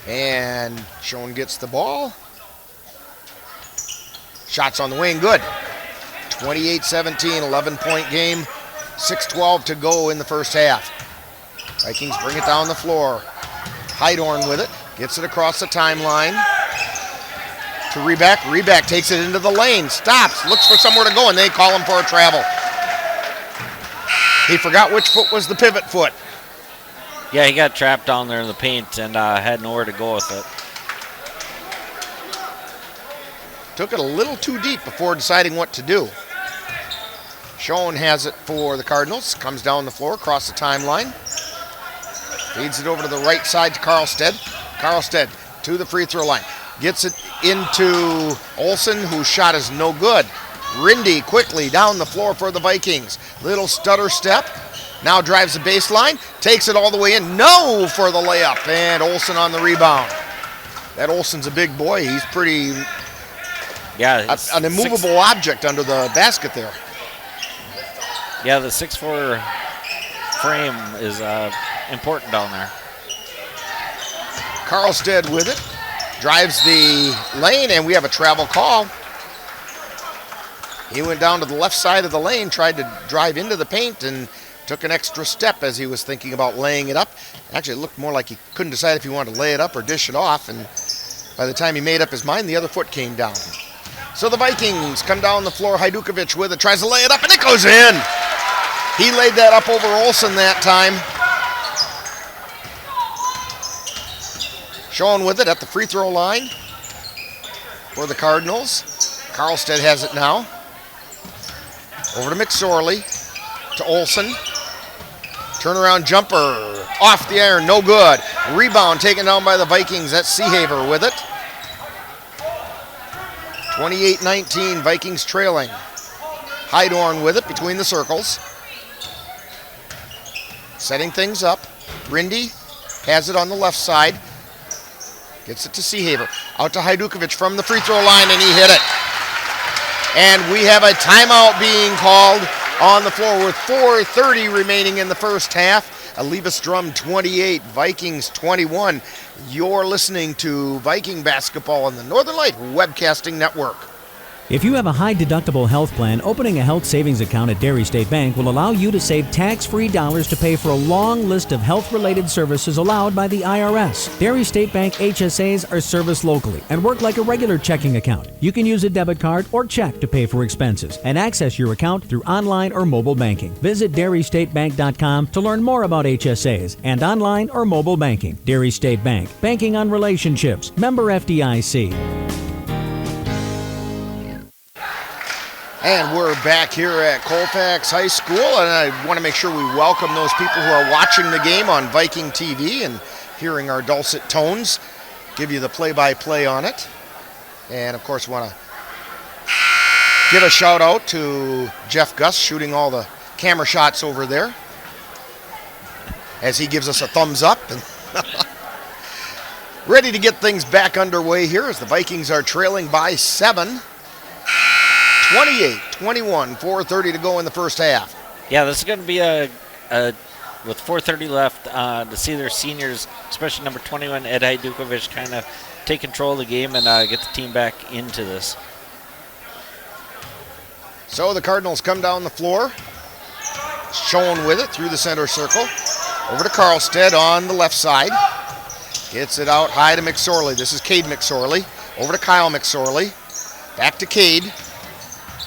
And Schoen gets the ball. Shots on the wing, good. 28-17, 11-point game. 6:12 to go in the first half. Vikings bring it down the floor. Heidorn with it. Gets it across the timeline. To Reback. Reback takes it into the lane. Stops. Looks for somewhere to go, and they call him for a travel. He forgot which foot was the pivot foot. Yeah, he got trapped down there in the paint and had nowhere to go with it. Took it a little too deep before deciding what to do. Schoen has it for the Cardinals. Comes down the floor, across the timeline. Feeds it over to the right side to Karlstead. Karlstead to the free throw line. Gets it into Olsen, whose shot is no good. Rindy quickly down the floor for the Vikings. Little stutter step. Now drives the baseline. Takes it all the way in. No for the layup. And Olsen on the rebound. That Olsen's a big boy. He's pretty... Yeah, an immovable object under the basket there. Yeah, the 6'4" frame is important down there. Karlstead with it. Drives the lane, and we have a travel call. He went down to the left side of the lane, tried to drive into the paint, and took an extra step as he was thinking about laying it up. Actually, it looked more like he couldn't decide if he wanted to lay it up or dish it off, and by the time he made up his mind, the other foot came down. So the Vikings come down the floor. Hajdukovic with it, tries to lay it up, and it goes in. He laid that up over Olsen that time. Schoen with it at the free throw line for the Cardinals. Karlstead has it now. Over to McSorley, to Olsen. Turnaround jumper, off the iron, no good. Rebound taken down by the Vikings. That's Seehaver with it. 28-19, Vikings trailing. Heidorn with it between the circles. Setting things up. Rindy has it on the left side. Gets it to Seehaver. Out to Hajdukovic from the free throw line, and he hit it. And we have a timeout being called on the floor with 4:30 remaining in the first half. Eleva Strum 28, Vikings 21. You're listening to Viking basketball on the Northern Light Webcasting Network. If you have a high-deductible health plan, opening a health savings account at Dairy State Bank will allow you to save tax-free dollars to pay for a long list of health-related services allowed by the IRS. Dairy State Bank HSAs are serviced locally and work like a regular checking account. You can use a debit card or check to pay for expenses and access your account through online or mobile banking. Visit DairyStateBank.com to learn more about HSAs and online or mobile banking. Dairy State Bank, banking on relationships. Member FDIC. And we're back here at Colfax High School, and I want to make sure we welcome those people who are watching the game on Viking TV and hearing our dulcet tones, give you the play-by-play on it. And, of course, want to give a shout-out to Jeff Gus shooting all the camera shots over there as he gives us a thumbs up. Ready to get things back underway here as the Vikings are trailing by 7. 28-21, 4:30 to go in the first half. Yeah, this is going to be with 4:30 left, to see their seniors, especially number 21, Ed Hajdukovic, kind of take control of the game and get the team back into this. So the Cardinals come down the floor. Schoen with it through the center circle. Over to Karlstead on the left side. Gets it out high to McSorley. This is Cade McSorley. Over to Kyle McSorley. Back to Cade.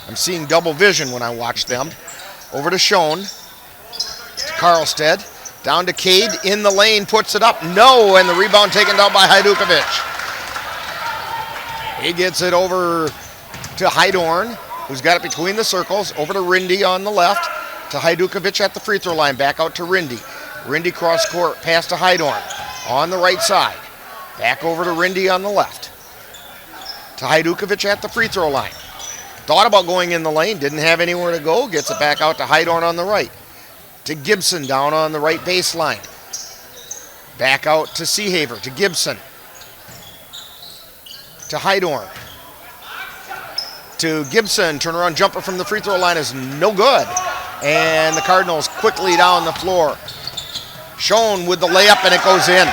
I'm seeing double vision when I watch them. Over to Schoen. To Karlstead. Down to Cade. In the lane. Puts it up. No. And the rebound taken down by Hajdukovic. He gets it over to Heidorn, who's got it between the circles. Over to Rindy on the left. To Hajdukovic at the free throw line. Back out to Rindy. Rindy cross court. Pass to Heidorn. on the right side. Back over to Rindy on the left. To Hajdukovic at the free throw line. Thought about going in the lane, didn't have anywhere to go. Gets it back out to Hydorn on the right. To Gibson down on the right baseline. Back out to Seahaver, to Gibson. To Hydorn. To Gibson, turnaround jumper from the free throw line is no good. And the Cardinals quickly down the floor. Schoen with the layup, and it goes in.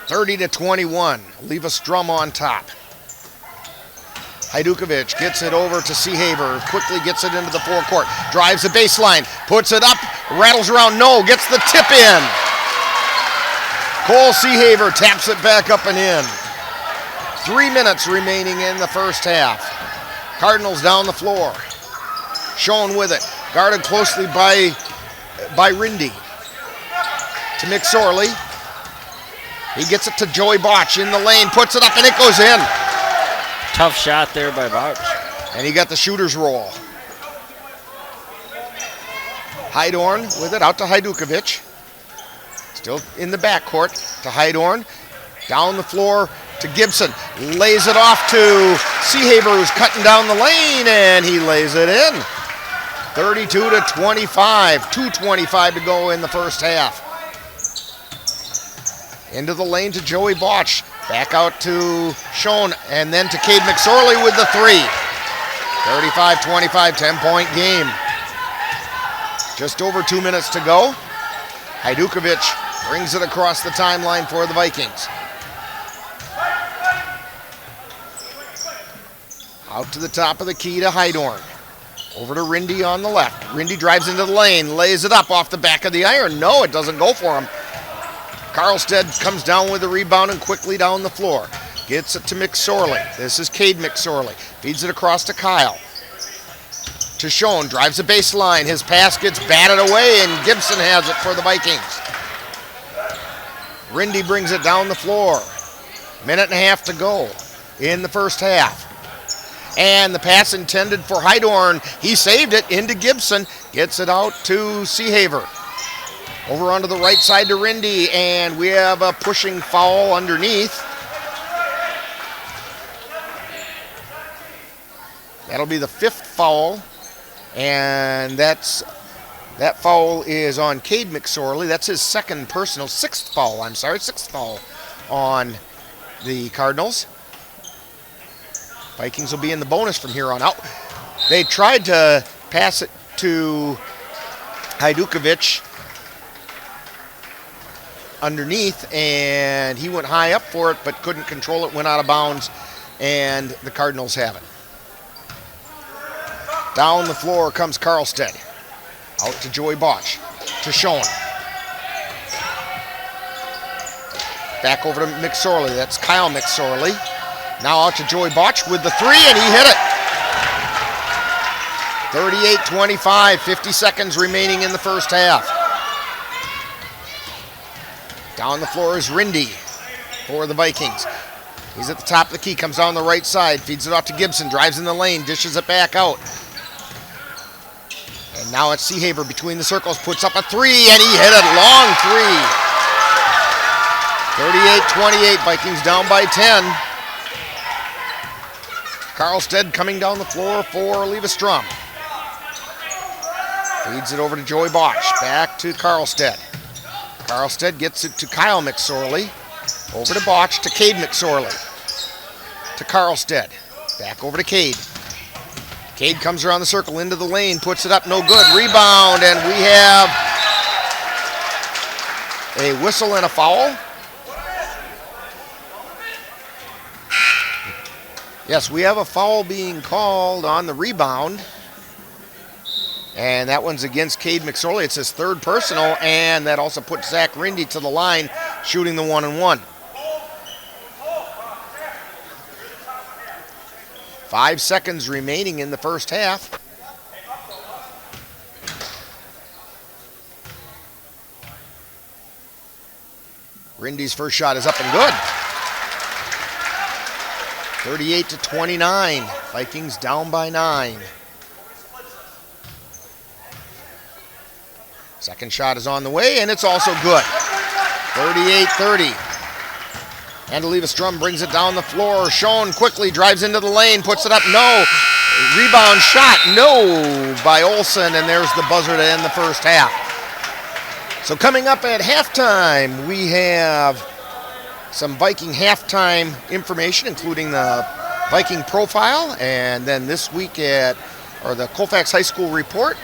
30-21. Eleva Strum on top. Hajdukovic gets it over to Seahaver. Quickly gets it into the forecourt. Drives the baseline. Puts it up. Rattles around. No. Gets the tip in. Cole Seahaver taps it back up and in. 3 minutes remaining in the first half. Cardinals down the floor. Schoen with it. Guarded closely by Rindy. To McSorley. He gets it to Joey Botch in the lane, puts it up, and it goes in. Tough shot there by Botch. And he got the shooter's roll. Hydorn with it, out to Hajdukovic. Still in the backcourt to Hydorn. Down the floor to Gibson. Lays it off to Seahaver, who's cutting down the lane, and he lays it in. 32-25. 2:25 to go in the first half. Into the lane to Joey Botch. Back out to Schoen, and then to Cade McSorley with the three. 35-25, 10-point game. Just over 2 minutes to go. Hajdukovic brings it across the timeline for the Vikings. Out to the top of the key to Hydorn. Over to Rindy on the left. Rindy drives into the lane, lays it up off the back of the iron. No, it doesn't go for him. Carlstead comes down with the rebound and quickly down the floor. Gets it to McSorley. This is Cade McSorley. Feeds it across to Kyle. To Schoen, drives the baseline. His pass gets batted away, and Gibson has it for the Vikings. Rindy brings it down the floor. Minute and a half to go in the first half. And the pass intended for Hydorn. He saved it into Gibson. Gets it out to Seahaver. Over onto the right side to Rindy, and we have a pushing foul underneath. That'll be the fifth foul, and that foul is on Cade McSorley. That's his sixth foul on the Cardinals. Vikings will be in the bonus from here on out. They tried to pass it to Hajdukovic underneath, and he went high up for it but couldn't control it, went out of bounds, and the Cardinals have it. Down the floor comes Carlstead. Out to Joey Botch. To Schoen. Back over to McSorley. That's Kyle McSorley. Now out to Joey Botch with the three, and he hit it. 38-25, 50 seconds remaining in the first half. Down the floor is Rindy for the Vikings. He's at the top of the key, comes down the right side, feeds it off to Gibson, drives in the lane, dishes it back out. And now it's Seahaver between the circles, puts up a three, and he hit it, long three. 38-28, Vikings down by 10. Carlstead coming down the floor for Eleva Strum. Feeds it over to Joey Botch, back to Carlstead. Carlstead gets it to Kyle McSorley. Over to Botch, to Cade McSorley. To Carlstead. Back over to Cade. Cade comes around the circle into the lane, puts it up, no good. Rebound, and we have a whistle and a foul. Yes, we have a foul being called on the rebound. And that one's against Cade McSorley. It's his third personal, and that also puts Zach Rindy to the line, shooting the 1-and-1. 5 seconds remaining in the first half. Rindy's first shot is up and good. 38-29. Vikings down by 9. Second shot is on the way, and it's also good. 38-30. And Eleva Strum brings it down the floor. Schoen quickly drives into the lane, puts it up, no. Rebound shot, no, by Olsen, and there's the buzzer to end the first half. So coming up at halftime, we have some Viking halftime information, including the Viking profile, and then this week the Colfax High School report.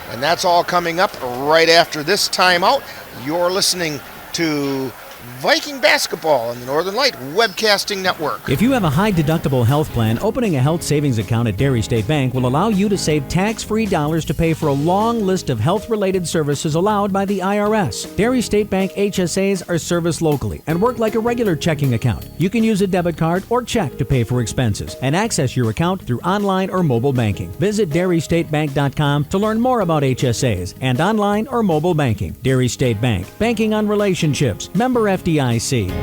And that's all coming up right after this timeout. You're listening to Viking basketball on the Northern Light Webcasting Network. If you have a high-deductible health plan, opening a health savings account at Dairy State Bank will allow you to save tax-free dollars to pay for a long list of health-related services allowed by the IRS. Dairy State Bank HSAs are serviced locally and work like a regular checking account. You can use a debit card or check to pay for expenses and access your account through online or mobile banking. Visit DairyStateBank.com to learn more about HSAs and online or mobile banking. Dairy State Bank, banking on relationships. Member FDIC.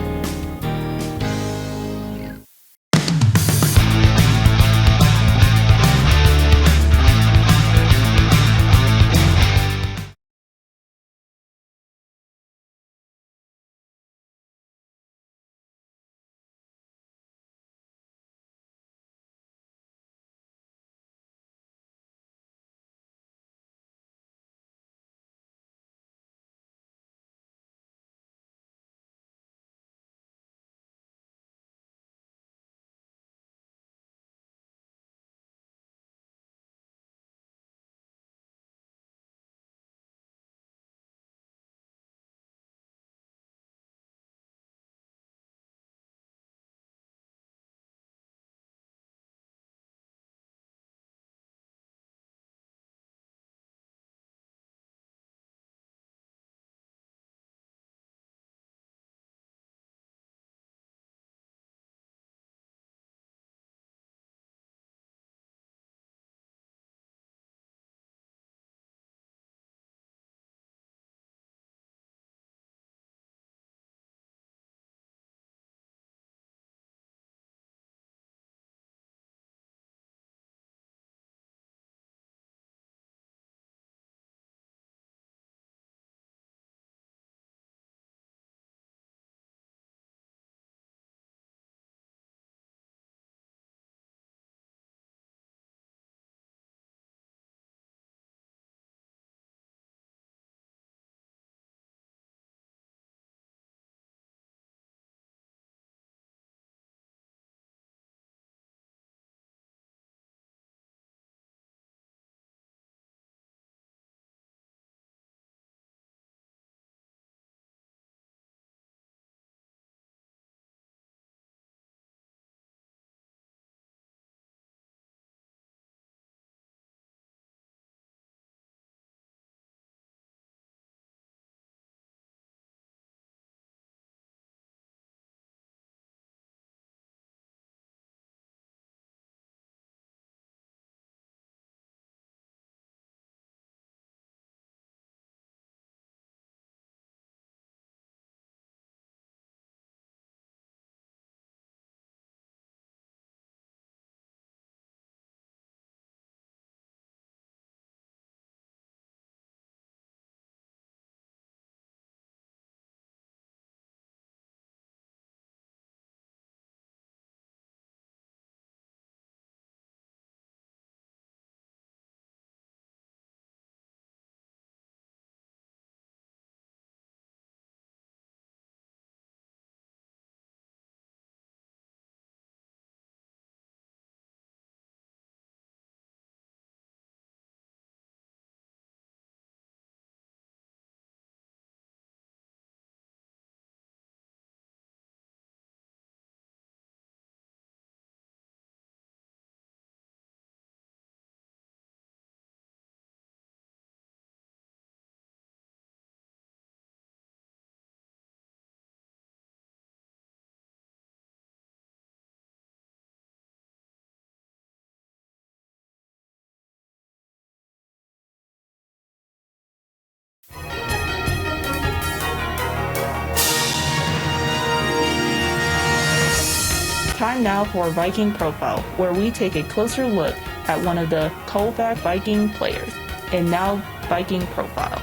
Time now for Viking Profile, where we take a closer look at one of the Colfax Viking players. And now, Viking Profile.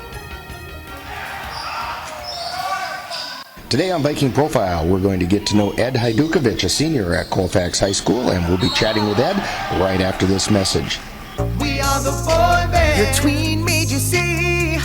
Today on Viking Profile, we're going to get to know Ed Hajdukovic, a senior at Colfax High School, and we'll be chatting with Ed right after this message. We are the boy band. Your tween made you see.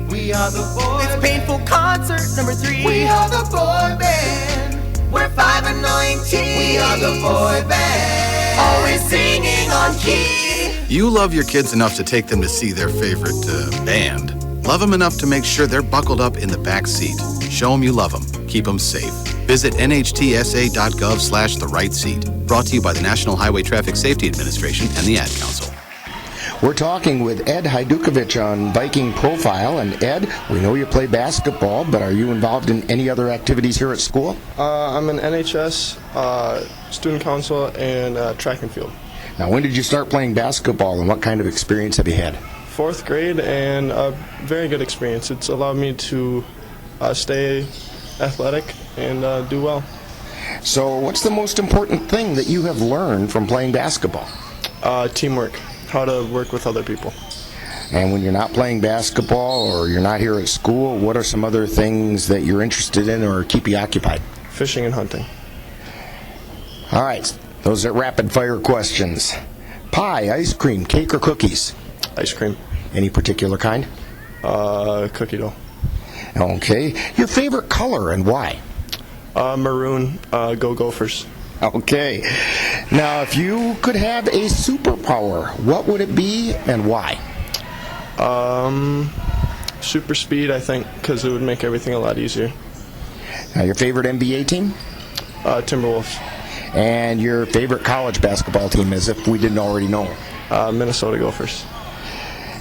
We are the boy band. It's painful concert number 3. We are the boy band. We're 5 and 19. We are the boy band. Always singing on key. You love your kids enough to take them to see their favorite band. Love them enough to make sure they're buckled up in the back seat. Show them you love them. Keep them safe. Visit nhtsa.gov/the-right seat. Brought to you by the National Highway Traffic Safety Administration and the Ad Council. We're talking with Ed Hajdukovic on Viking Profile. And Ed, we know you play basketball, but are you involved in any other activities here at school? I'm an NHS, student council, and track and field. Now, when did you start playing basketball, and what kind of experience have you had? 4th grade, and a very good experience. It's allowed me to stay athletic and do well. So what's the most important thing that you have learned from playing basketball? Teamwork, how to work with other people. And when you're not playing basketball or you're not here at school, what are some other things that you're interested in or keep you occupied? Fishing and hunting. All right, those are rapid fire questions. Pie, ice cream, cake, or cookies? Ice cream. Any particular kind? Cookie dough. Okay. Your favorite color and why? Maroon. Go Gophers. Okay. Now, if you could have a superpower, what would it be and why? Super speed, I think, because it would make everything a lot easier. Now, your favorite NBA team? Timberwolves. And your favorite college basketball team, as if we didn't already know? Minnesota Gophers.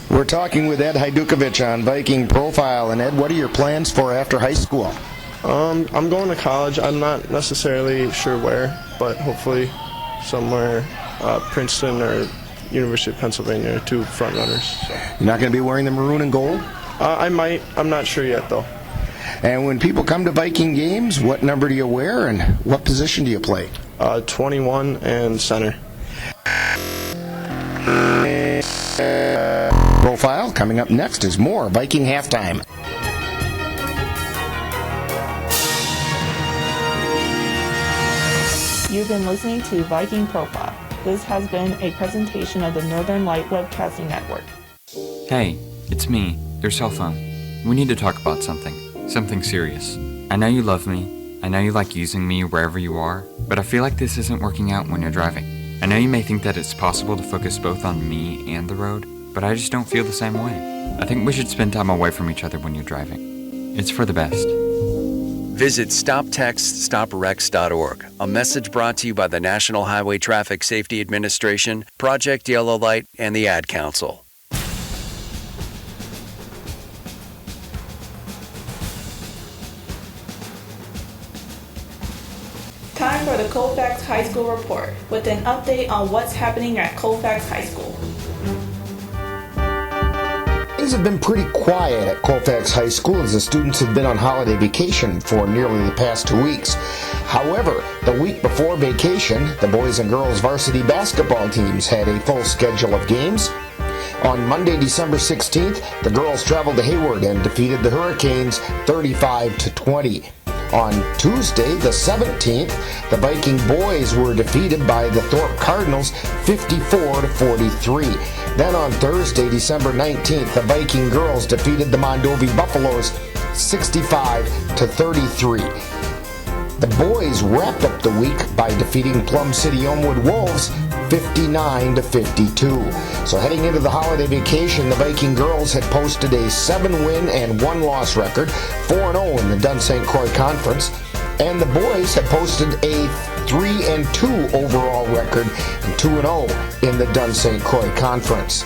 We're talking with Ed Hajdukovic on Viking Profile. And Ed, what are your plans for after high school? I'm going to college. I'm not necessarily sure where, but hopefully somewhere, Princeton or University of Pennsylvania are 2 front runners. So. You're not going to be wearing the maroon and gold? I might. I'm not sure yet, though. And when people come to Viking games, what number do you wear and what position do you play? 21 and center. Profile. Coming up next is more Viking Halftime. You've been listening to Viking Profile. This has been a presentation of the Northern Light Webcasting Network. Hey, it's me, your cell phone. We need to talk about something serious. I know you love me, I know you like using me wherever you are, but I feel like this isn't working out when you're driving. I know you may think that it's possible to focus both on me and the road, but I just don't feel the same way. I think we should spend time away from each other when you're driving. It's for the best. Visit StopTextStopWrecks.org, a message brought to you by the National Highway Traffic Safety Administration, Project Yellow Light, and the Ad Council. Time for the Colfax High School Report with an update on what's happening at Colfax High School. Things have been pretty quiet at Colfax High School as the students have been on holiday vacation for nearly the past 2 weeks. However, the week before vacation, the boys and girls varsity basketball teams had a full schedule of games. On Monday, December 16th, the girls traveled to Hayward and defeated the Hurricanes 35-20. On Tuesday, the 17th, the Viking boys were defeated by the Thorpe Cardinals 54-43. Then on Thursday, December 19th, the Viking girls defeated the Mondovi Buffaloes 65-33. The boys wrapped up the week by defeating Plum City Elmwood Wolves 59-52. So heading into the holiday vacation, the Viking girls had posted a 7-win and 1-loss record, 4-0 in the Dun St. Croix Conference, and the boys had posted a 3-2 overall record and 2-0 in the Dun St. Croix Conference.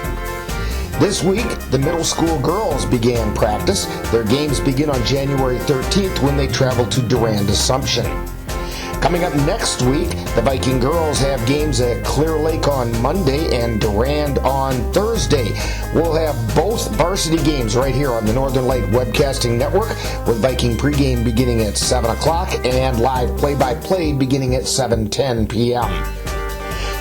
This week, the middle school girls began practice. Their games begin on January 13th when they travel to Durand Assumption. Coming up next week, the Viking girls have games at Clear Lake on Monday and Durand on Thursday. We'll have both varsity games right here on the Northern Light Webcasting Network, with Viking pregame beginning at 7 o'clock and live play-by-play beginning at 7:10 p.m.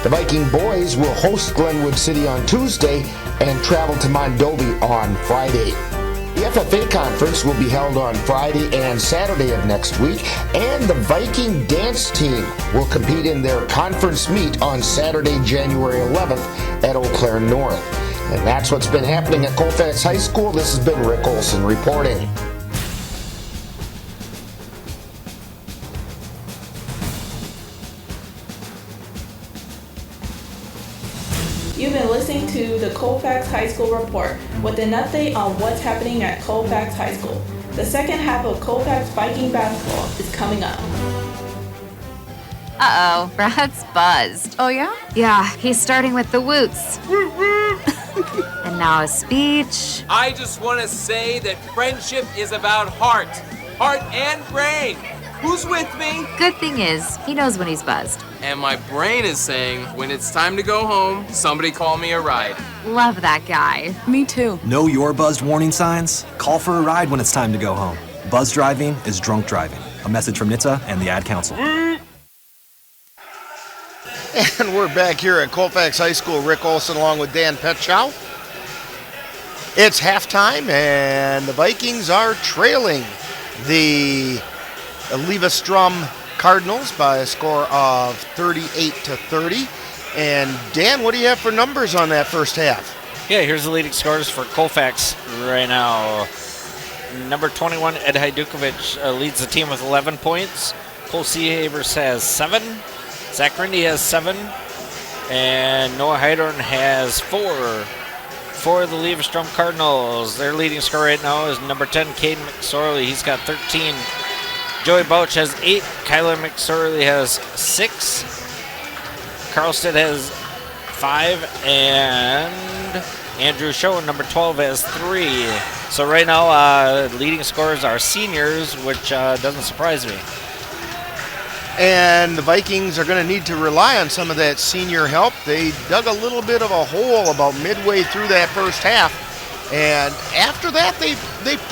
The Viking boys will host Glenwood City on Tuesday and travel to Mondovi on Friday. The FFA Conference will be held on Friday and Saturday of next week, and the Viking dance team will compete in their conference meet on Saturday, January 11th at Eau Claire North. And that's what's been happening at Colfax High School. This has been Rick Olson reporting. You've been listening to the Colfax High School Report with an update on what's happening at Colfax High School. The second half of Colfax Viking basketball is coming up. Uh-oh, Brad's buzzed. Oh, yeah? Yeah, he's starting with the woots. And now a speech. I just want to say that friendship is about heart and brain. Who's with me? Good thing is, he knows when he's buzzed. And my brain is saying, when it's time to go home, somebody call me a ride. Love that guy. Me too. Know your buzzed warning signs? Call for a ride when it's time to go home. Buzz driving is drunk driving. A message from NHTSA and the Ad Council. And we're back here at Colfax High School. Rick Olson along with Dan Petchow. It's halftime, and the Vikings are trailing the Eleva Strum Cardinals by a score of 38-30. And Dan, what do you have for numbers on that first half? Yeah, here's the leading scores for Colfax right now. Number 21, Ed Hajdukovic, leads the team with 11 points. Cole Seahavers has 7. Zach Rindy has 7. And Noah Heidorn has 4. For the Eleva Strum Cardinals, their leading scorer right now is number 10, Caden McSorley. He's got 13. Joey Bouch has 8. Kyler McSorley has 6. Carlstead has 5. And Andrew Schoen, number 12, has 3. So right now, leading scorers are seniors, which doesn't surprise me. And the Vikings are going to need to rely on some of that senior help. They dug a little bit of a hole about midway through that first half. And after that, they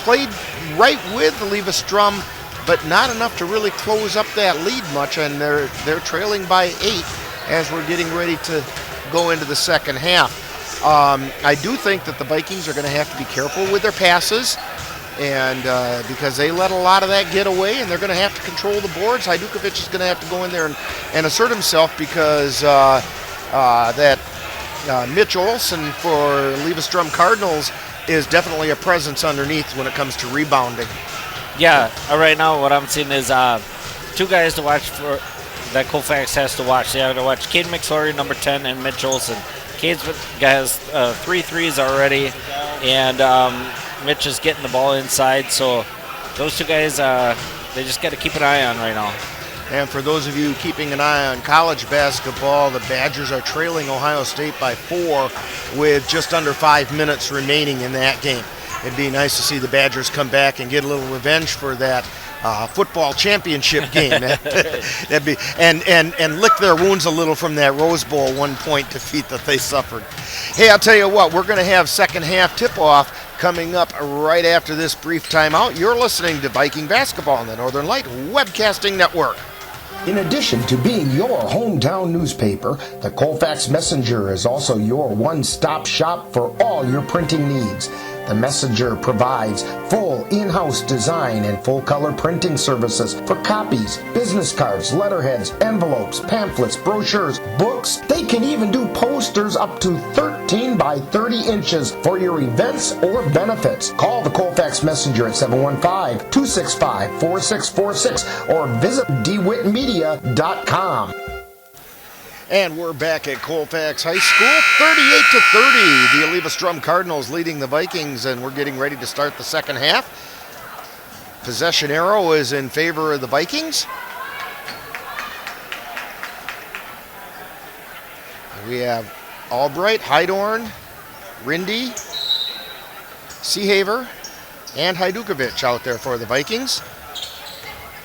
played right with Eleva Strum, but not enough to really close up that lead much. And they're trailing by 8 as we're getting ready to go into the second half. I do think that the Vikings are going to have to be careful with their passes. And because they let a lot of that get away, and they're going to have to control the boards. Hajdukovic is going to have to go in there and assert himself, because Mitch Olson for Eleva Strum Cardinals is definitely a presence underneath when it comes to rebounding. Yeah, right now what I'm seeing is 2 guys to watch for that Colfax has to watch. They have to watch Caden McSorley, number 10, and Mitch Olson. Cade's has 3 threes already, and Mitch is getting the ball inside, so those 2 guys, they just got to keep an eye on right now. And for those of you keeping an eye on college basketball, the Badgers are trailing Ohio State by 4 with just under 5 minutes remaining in that game. It'd be nice to see the Badgers come back and get a little revenge for that football championship game. That'd be and lick their wounds a little from that Rose Bowl 1-point defeat that they suffered. Hey, I'll tell you what, we're going to have second half tip-off coming up right after this brief timeout. You're listening to Viking Basketball on the Northern Light Webcasting Network. In addition to being your hometown newspaper, the Colfax Messenger is also your one-stop shop for all your printing needs. The Messenger provides full in-house design and full-color printing services for copies, business cards, letterheads, envelopes, pamphlets, brochures, books. They can even do posters up to 13 by 30 inches for your events or benefits. Call the Colfax Messenger at 715-265-4646 or visit dewitmedia.com. And we're back at Colfax High School, 38-30. The Eleva Strum Cardinals leading the Vikings, and we're getting ready to start the second half. Possession arrow is in favor of the Vikings. We have Albright, Heidorn, Rindy, Seahaver, and Hajdukovic out there for the Vikings.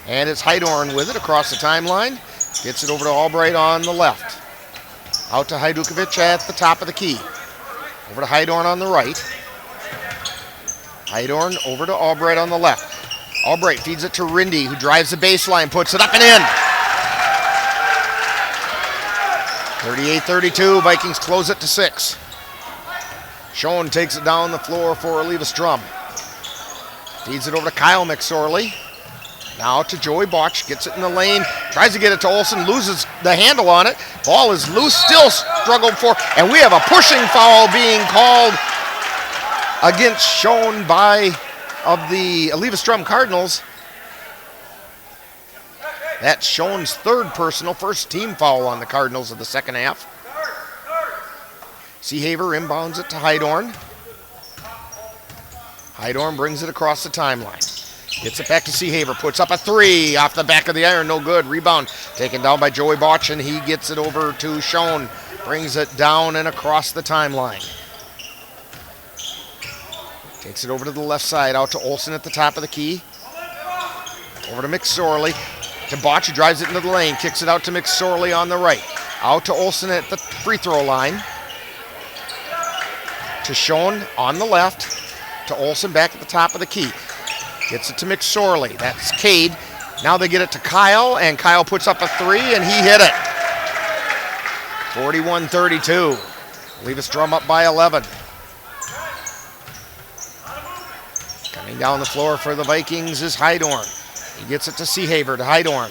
And it's Heidorn with it across the timeline. Gets it over to Albright on the left. Out to Hajdukovic at the top of the key. Over to Heidorn on the right. Heidorn over to Albright on the left. Albright feeds it to Rindy, who drives the baseline, puts it up and in. 38-32, Vikings close it to 6. Schoen takes it down the floor for Eleva Strum. Feeds it over to Kyle McSorley. Now to Joey Botch, gets it in the lane, tries to get it to Olsen, loses the handle on it. Ball is loose, still struggled for, and we have a pushing foul being called against Schoen of the Eleva Strum Cardinals. That's Schoen's third personal, first team foul on the Cardinals of the second half. Seahaver inbounds it to Heidorn. Heidorn brings it across the timeline. Gets it back to Seahaver, puts up a three off the back of the iron, no good. Rebound taken down by Joey Botch, and he gets it over to Schoen. Brings it down and across the timeline. Takes it over to the left side, out to Olsen at the top of the key. Over to McSorley. To Botch, who drives it into the lane, kicks it out to McSorley on the right. Out to Olsen at the free throw line. To Schoen on the left. To Olsen back at the top of the key. Gets it to McSorley. That's Cade. Now they get it to Kyle, and Kyle puts up a three, and he hit it. 41-32. Eleva Strum up by 11. Coming down the floor for the Vikings is Heidorn. He gets it to Seahaver, to Heidorn.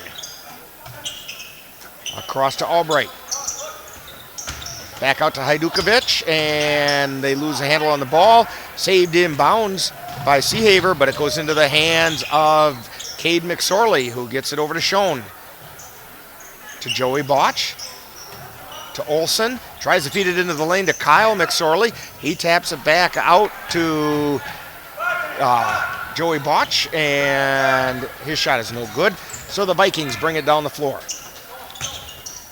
Across to Albright. Back out to Hajdukovic, and they lose a handle on the ball. Saved inbounds by Seahaver, but it goes into the hands of Cade McSorley, who gets it over to Schoen. To Joey Botch. To Olsen. Tries to feed it into the lane to Kyle McSorley. He taps it back out to Joey Botch, and his shot is no good. So the Vikings bring it down the floor.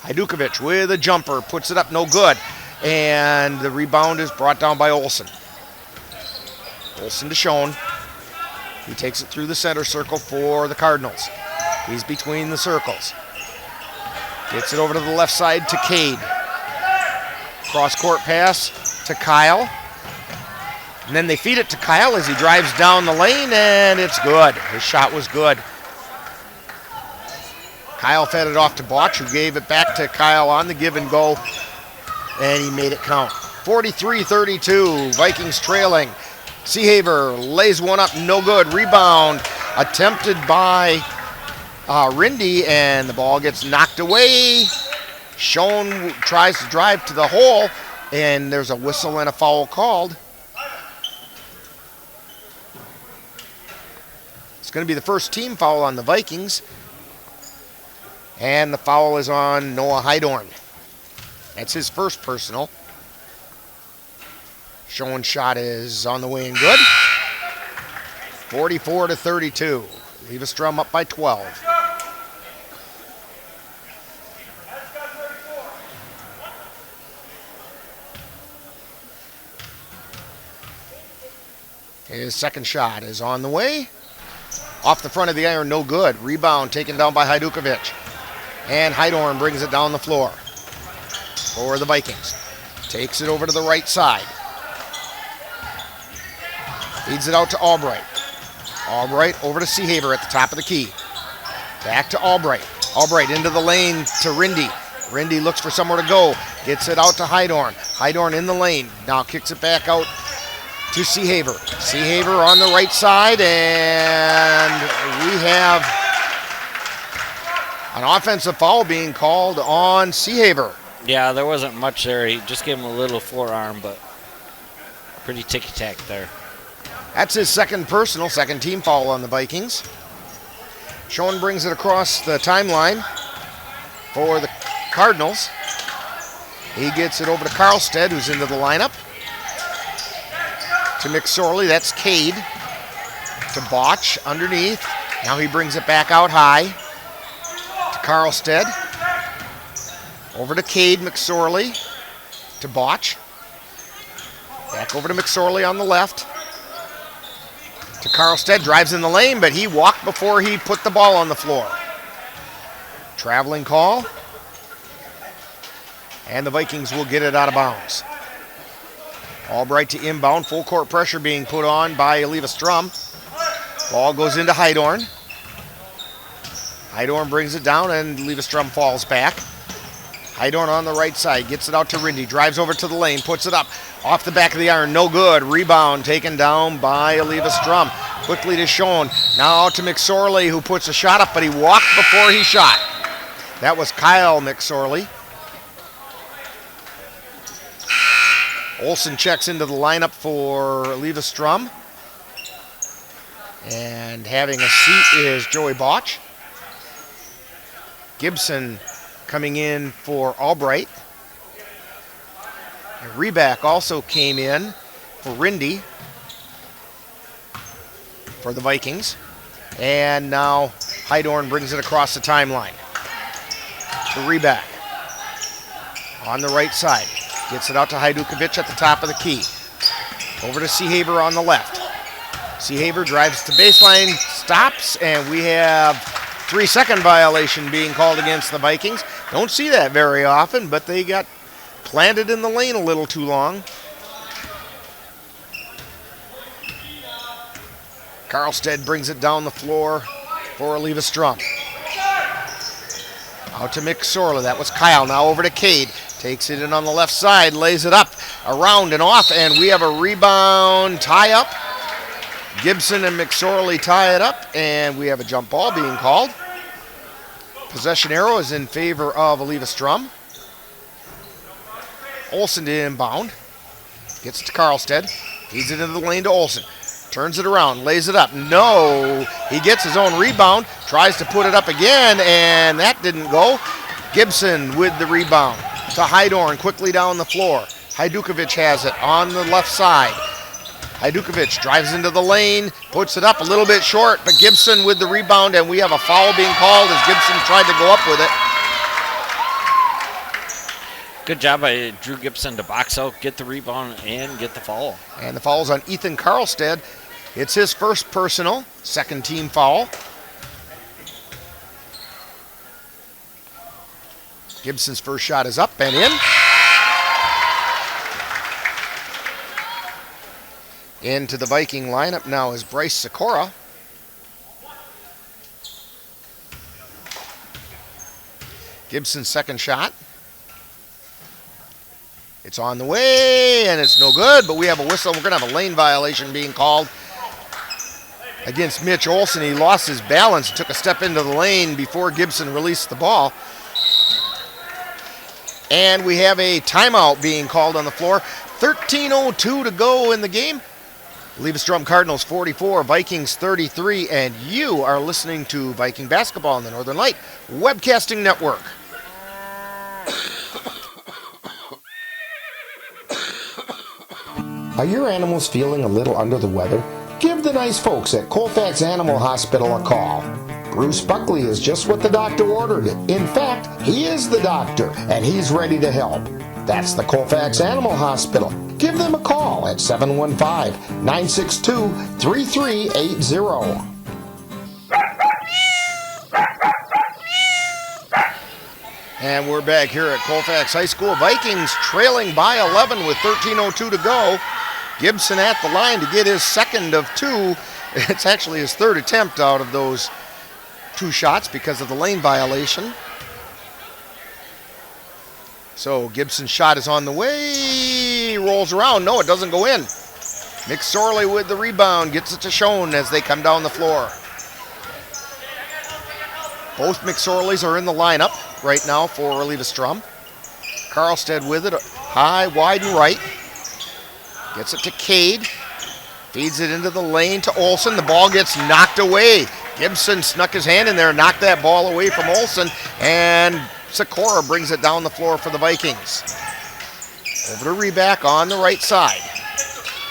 Hajdukovic with a jumper, puts it up, no good. And the rebound is brought down by Olsen. Olsen to Schoen. He takes it through the center circle for the Cardinals. He's between the circles. Gets it over to the left side to Cade. Cross-court pass to Kyle. And then they feed it to Kyle as he drives down the lane, and it's good. His shot was good. Kyle fed it off to Botch, who gave it back to Kyle on the give and go, and he made it count. 43-32, Vikings trailing. Seahaver lays one up, no good. Rebound attempted by Rindy, and the ball gets knocked away. Schoen tries to drive to the hole, and there's a whistle and a foul called. It's going to be the first team foul on the Vikings. And the foul is on Noah Heidorn. That's his first personal. Schoen's shot is on the way and good. 44-32. Eleva Strum up by 12. His second shot is on the way. Off the front of the iron, no good. Rebound taken down by Hajdukovic. And Heidorn brings it down the floor for the Vikings. Takes it over to the right side. Feeds it out to Albright. Albright over to Seahaver at the top of the key. Back to Albright. Albright into the lane to Rindy. Rindy looks for somewhere to go. Gets it out to Heidorn. Heidorn in the lane. Now kicks it back out to Seahaver. Seahaver on the right side, and we have an offensive foul being called on Seahaver. Yeah, there wasn't much there. He just gave him a little forearm, but pretty ticky-tack there. That's his second personal, second team foul on the Vikings. Schoen brings it across the timeline for the Cardinals. He gets it over to Karlstead, who's into the lineup. To McSorley, that's Cade. To Botch underneath. Now he brings it back out high. To Karlstead. Over to Cade McSorley. To Botch. Back over to McSorley on the left. To Karlstead, drives in the lane, but he walked before he put the ball on the floor. Traveling call. And the Vikings will get it out of bounds. Albright to inbound, full court pressure being put on by Eleva Strum. Ball goes into Heidorn. Heidorn brings it down, and Eleva Strum falls back. Heidorn on the right side, gets it out to Rindy, drives over to the lane, puts it up, off the back of the iron, no good. Rebound taken down by Eleva Strum. Quickly to Schoen. Now to McSorley, who puts a shot up, but he walked before he shot. That was Kyle McSorley. Olsen checks into the lineup for Eleva Strum. And having a seat is Joey Botch. Gibson coming in for Albright. And Reback also came in for Rindy for the Vikings. And now Heidorn brings it across the timeline to Reback on the right side. Gets it out to Hajdukovic at the top of the key. Over to Seehaver on the left. Seehaver drives to baseline, stops, and we have 3-second violation being called against the Vikings. Don't see that very often, but they got planted in the lane a little too long. Karlstead brings it down the floor for Eleva Strum. Out to McSorley. That was Kyle. Now over to Cade. Takes it in on the left side, lays it up, around and off, and we have a rebound tie-up. Gibson and McSorley tie it up, and we have a jump ball being called. Possession arrow is in favor of Eleva Strum. Olsen to inbound. Gets it to Karlstead. Feeds it into the lane to Olsen. Turns it around, lays it up. No, he gets his own rebound, tries to put it up again, and that didn't go. Gibson with the rebound to Heidorn, quickly down the floor. Hajdukovic has it on the left side. Hajdukovic drives into the lane, puts it up a little bit short, but Gibson with the rebound, and we have a foul being called as Gibson tried to go up with it. Good job by Drew Gibson to box out, get the rebound, and get the foul. And the foul's on Ethan Karlstead. It's his first personal, second team foul. Gibson's first shot is up and in. Into the Viking lineup now is Bryce Sikora. Gibson's second shot. It's on the way, and it's no good, but we have a whistle. We're going to have a lane violation being called against Mitch Olsen. He lost his balance and took a step into the lane before Gibson released the ball. And we have a timeout being called on the floor. 13:02 to go in the game. Eleva Strum Cardinals 44, Vikings 33, and you are listening to Viking Basketball on the Northern Light Webcasting Network. Are your animals feeling a little under the weather? Give the nice folks at Colfax Animal Hospital a call. Bruce Buckley is just what the doctor ordered. In fact, he is the doctor, and he's ready to help. That's the Colfax Animal Hospital. Give them a call at 715-962-3380. And we're back here at Colfax High School. Vikings trailing by 11 with 13:02 to go. Gibson at the line to get his second of two. It's actually his third attempt out of those two shots because of the lane violation. So Gibson's shot is on the way, rolls around. No, it doesn't go in. McSorley with the rebound, gets it to Schoen as they come down the floor. Both McSorleys are in the lineup right now for Eleva Strum. Karlstead with it, high, wide, and right. Gets it to Cade. Feeds it into the lane to Olsen. The ball gets knocked away. Gibson snuck his hand in there, knocked that ball away from Olsen, and Sikora brings it down the floor for the Vikings. Over to Reback on the right side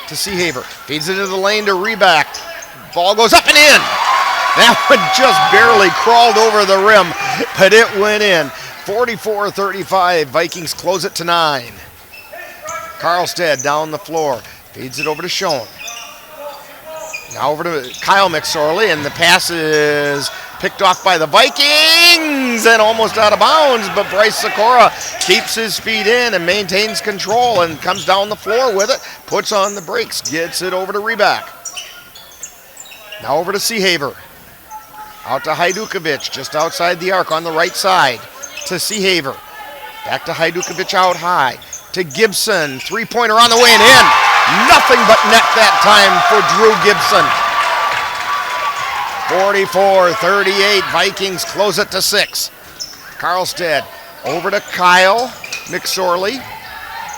to Seehaver. Feeds it into the lane to Reback. Ball goes up and in. That one just barely crawled over the rim, but it went in. 44-35. Vikings close it to 9. Karlstead down the floor. Feeds it over to Schoen. Now over to Kyle McSorley, and the pass is picked off by the Vikings and almost out of bounds, but Bryce Sikora keeps his feet in and maintains control and comes down the floor with it, puts on the brakes, gets it over to Reback. Now over to Seehaver. Out to Hajdukovic, just outside the arc on the right side to Seehaver. Back to Hajdukovic out high to Gibson. Three-pointer on the way and in. Nothing but net that time for Drew Gibson. 44-38, Vikings close it to 6. Carlstead over to Kyle McSorley.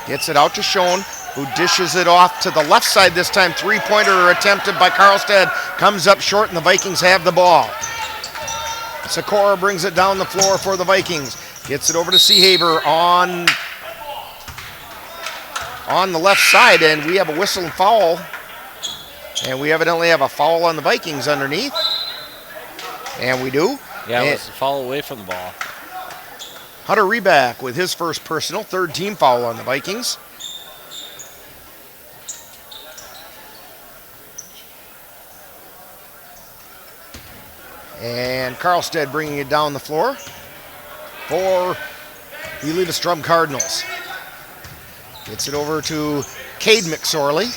Gets it out to Schoen, who dishes it off to the left side this time. Three-pointer attempted by Carlstead. Comes up short, and the Vikings have the ball. Sikora brings it down the floor for the Vikings. Gets it over to Seahaver on the left side, and we have a whistle and foul. And we evidently have a foul on the Vikings underneath. And we do. Yeah, it was a foul away from the ball. Hunter Reback with his first personal, third team foul on the Vikings. And Carlstead bringing it down the floor for the Eleva Strum Cardinals. Gets it over to Cade McSorley.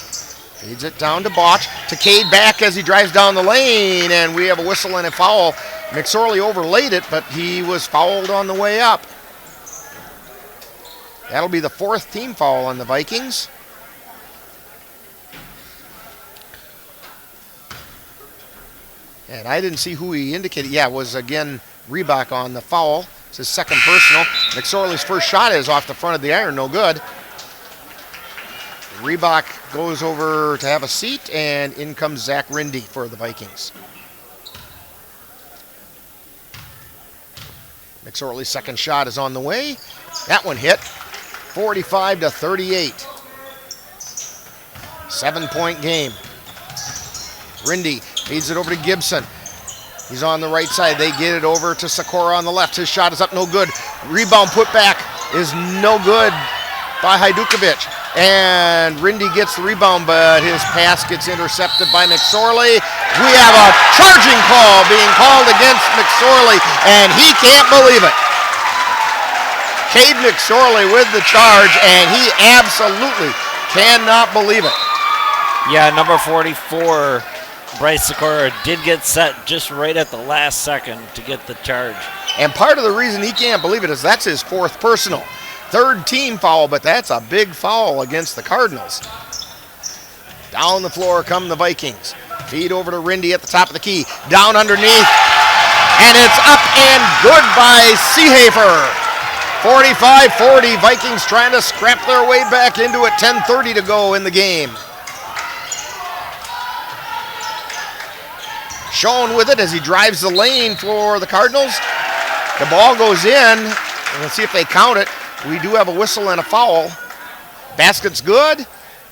Feeds it down to Botch. To Cade back as he drives down the lane, and we have a whistle and a foul. McSorley overlaid it, but he was fouled on the way up. That'll be the fourth team foul on the Vikings. And I didn't see who he indicated. Yeah, it was again Reebok on the foul. It's his second personal. McSorley's first shot is off the front of the iron, no good. Reebok goes over to have a seat, and in comes Zach Rindy for the Vikings. McSorley's second shot is on the way. That one hit. 45-38. 7-point game. Rindy feeds it over to Gibson. He's on the right side. They get it over to Sikora on the left. His shot is up, no good. Rebound put back is no good by Hajdukovic. And Rindy gets the rebound, but his pass gets intercepted by McSorley. We have a charging call being called against McSorley, and he can't believe it. Cade McSorley with the charge, and he absolutely cannot believe it. Yeah, number 44, Bryce Sikora, did get set just right at the last second to get the charge. And part of the reason he can't believe it is that's his fourth personal. Third team foul, but that's a big foul against the Cardinals. Down the floor come the Vikings. Feed over to Rindy at the top of the key. Down underneath, and it's up and good by Seahafer. 45-40, Vikings trying to scrap their way back into it. 10:30 to go in the game. Schoen with it as he drives the lane for the Cardinals. The ball goes in. Let's see if they count it. We do have a whistle and a foul. Basket's good,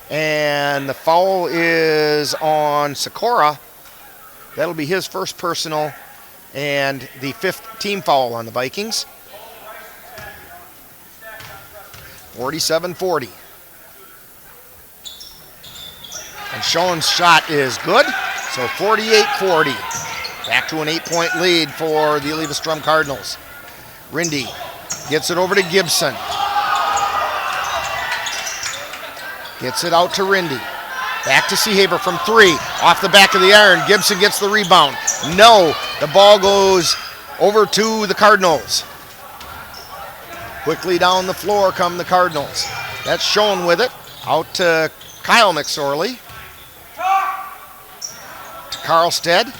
and the foul is on Sikora. That'll be his first personal and the fifth team foul on the Vikings. 47-40. And Schoen's shot is good, so 48-40. Back to an 8-point lead for the Eleva Strum Cardinals. Rindy gets it over to Gibson. Gets it out to Rindy. Back to Seahaver from three. Off the back of the iron. Gibson gets the rebound. No, the ball goes over to the Cardinals. Quickly down the floor come the Cardinals. That's Schoen with it. Out to Kyle McSorley. To Carlstead.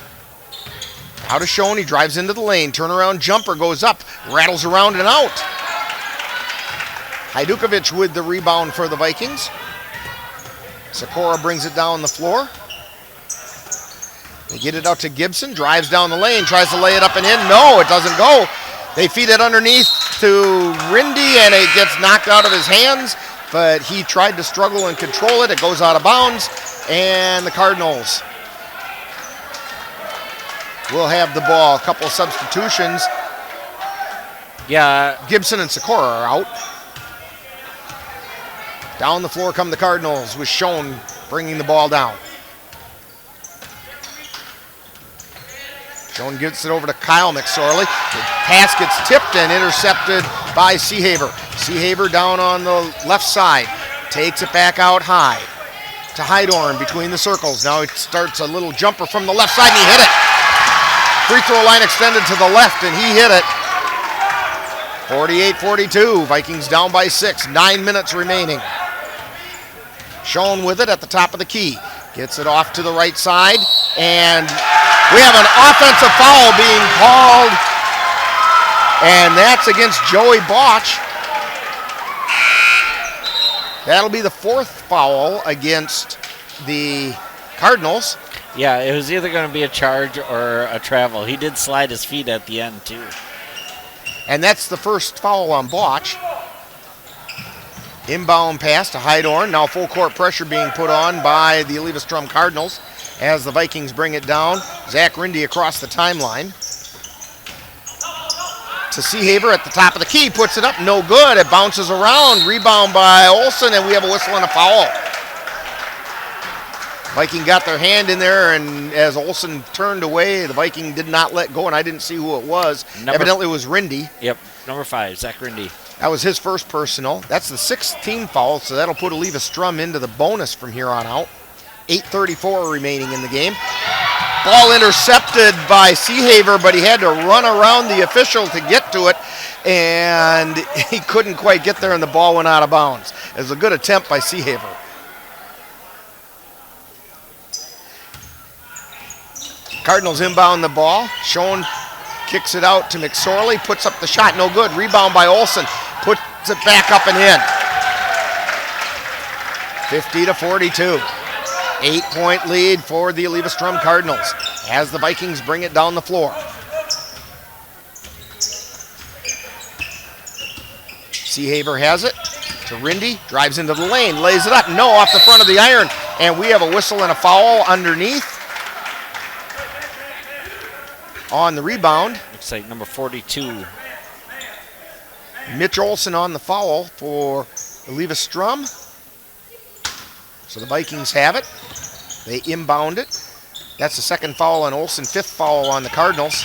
Out of Schoen, he drives into the lane. Turnaround jumper goes up. Rattles around and out. Hajdukovic with the rebound for the Vikings. Sikora brings it down the floor. They get it out to Gibson. Drives down the lane. Tries to lay it up and in. No, it doesn't go. They feed it underneath to Rindy, and it gets knocked out of his hands. But he tried to struggle and control it. It goes out of bounds. And the Cardinals will have the ball. A couple of substitutions. Yeah. Gibson and Sikora are out. Down the floor come the Cardinals with Schoen bringing the ball down. Schoen gets it over to Kyle McSorley. The pass gets tipped and intercepted by Seahaver. Seahaver down on the left side. Takes it back out high to Heidorn between the circles. Now it starts a little jumper from the left side, and he hit it. Free throw line extended to the left, and he hit it. 48-42. Vikings down by 6. 9 minutes remaining. Schoen with it at the top of the key. Gets it off to the right side. And we have an offensive foul being called, and that's against Joey Botch. That'll be the fourth foul against the Cardinals. Yeah, it was either going to be a charge or a travel. He did slide his feet at the end, too. And that's the first foul on Botch. Inbound pass to Heidorn. Now full court pressure being put on by the Eleva Strum Cardinals as the Vikings bring it down. Zach Rindy across the timeline. To Seahaver at the top of the key, puts it up, no good. It bounces around, rebound by Olsen, and we have a whistle and a foul. Viking got their hand in there, and as Olsen turned away, the Viking did not let go, and I didn't see who it was. Evidently it was Rindy. Yep, number 5, Zach Rindy. That was his first personal. That's the 6th team foul, so that'll put Eleva Strum into the bonus from here on out. 8:34 remaining in the game. Ball intercepted by Seahaver, but he had to run around the official to get to it, and he couldn't quite get there, and the ball went out of bounds. It was a good attempt by Seahaver. Cardinals inbound the ball. Schoen kicks it out to McSorley, puts up the shot, no good. Rebound by Olsen, puts it back up and in. 50-42. 8-point lead for the Eleva Strum Cardinals as the Vikings bring it down the floor. Seahaver has it to Rindy, drives into the lane, lays it up, no, off the front of the iron, and we have a whistle and a foul underneath. On the rebound. Looks like number 42. Mitch Olsen on the foul for Eleva Strum. So the Vikings have it. They inbound it. That's the second foul on Olsen, 5th foul on the Cardinals.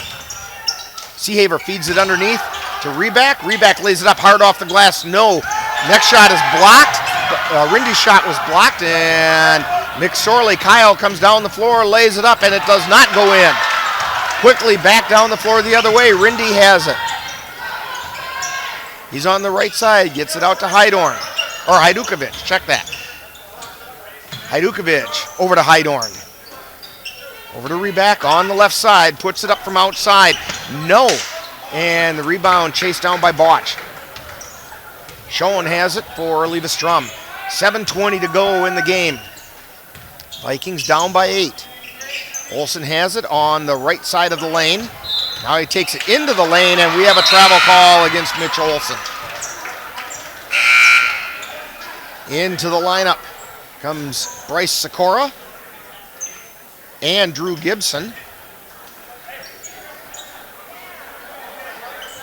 Seahaver feeds it underneath to Reback. Reback lays it up hard off the glass. No. Next shot is blocked. Rindy's shot was blocked, and McSorley, Kyle, comes down the floor, lays it up, and it does not go in. Quickly back down the floor the other way. Rindy has it. He's on the right side, gets it out to Heidorn. Or Hajdukovic, check that. Hajdukovic over to Heidorn. Over to Reback on the left side, puts it up from outside. No. And the rebound chased down by Botch. Schoen has it for Eleva Strum. 7:20 to go in the game. Vikings down by 8. Olsen has it on the right side of the lane. Now he takes it into the lane, and we have a travel call against Mitch Olsen. Into the lineup comes Bryce Sikora and Drew Gibson.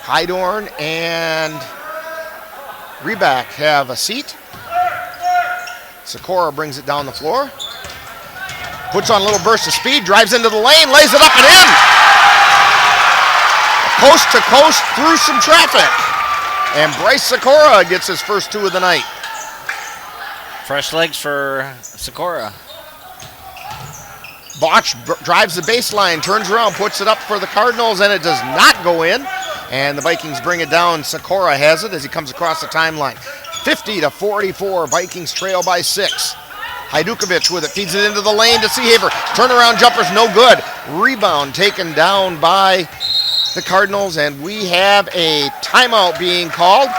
Heidorn and Reback have a seat. Sikora brings it down the floor. Puts on a little burst of speed, drives into the lane, lays it up and in. Coast to coast through some traffic. And Bryce Sikora gets his first 2 of the night. Fresh legs for Sikora. Botch drives the baseline, turns around, puts it up for the Cardinals, and it does not go in. And the Vikings bring it down. Sikora has it as he comes across the timeline. 50-44, Vikings trail by 6. Hajdukovic with it, feeds it into the lane to Seahaver. Turnaround jumper's no good. Rebound taken down by the Cardinals, and we have a timeout being called.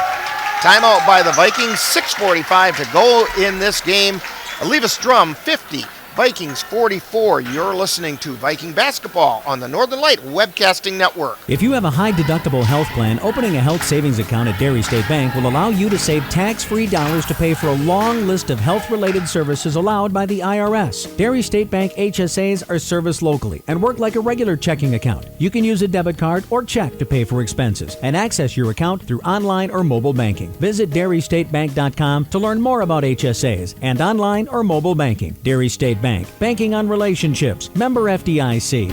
Timeout by the Vikings, 6:45 to go in this game. Eleva Strum 50, Vikings 44. You're listening to Viking Basketball on the Northern Light Webcasting Network. If you have a high-deductible health plan, opening a health savings account at Dairy State Bank will allow you to save tax-free dollars to pay for a long list of health-related services allowed by the IRS. Dairy State Bank HSAs are serviced locally and work like a regular checking account. You can use a debit card or check to pay for expenses and access your account through online or mobile banking. Visit DairyStateBank.com to learn more about HSAs and online or mobile banking. Dairy State Bank, banking on relationships. Member FDIC.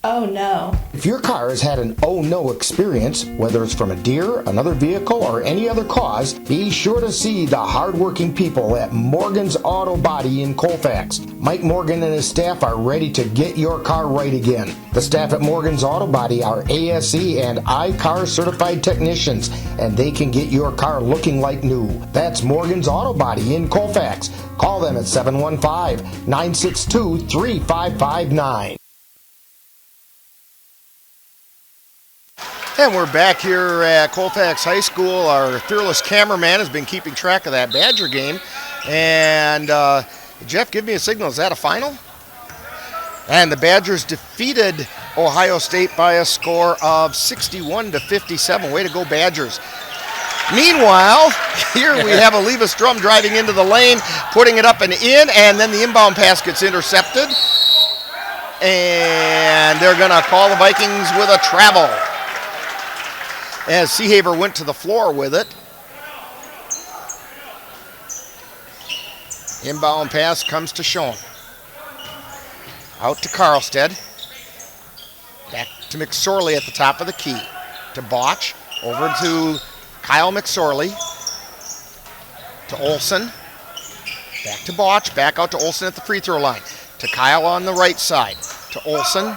Oh no. If If your car has had an oh no experience, whether it's from a deer, another vehicle, or any other cause, be sure to see the hardworking people at Morgan's Auto Body in Colfax. Mike Morgan and his staff are ready to get your car right again. The staff at Morgan's Auto Body are ASE and iCar certified technicians, and they can get your car looking like new. That's Morgan's Auto Body in Colfax. Call them at 715-962-3559. And we're back here at Colfax High School. Our fearless cameraman has been keeping track of that Badger game. And Jeff, give me a signal. Is that a final? And the Badgers defeated Ohio State by a score of 61-57. Way to go, Badgers. Meanwhile, here we have Eleva Strum driving into the lane, putting it up and in, and then the inbound pass gets intercepted. And they're going to call the Vikings with a travel, as Seahaver went to the floor with it. Inbound pass comes to Schoen. Out to Karlstead. Back to McSorley at the top of the key. To Botch. Over to Kyle McSorley. To Olson. Back to Botch. Back out to Olson at the free throw line. To Kyle on the right side. To Olson.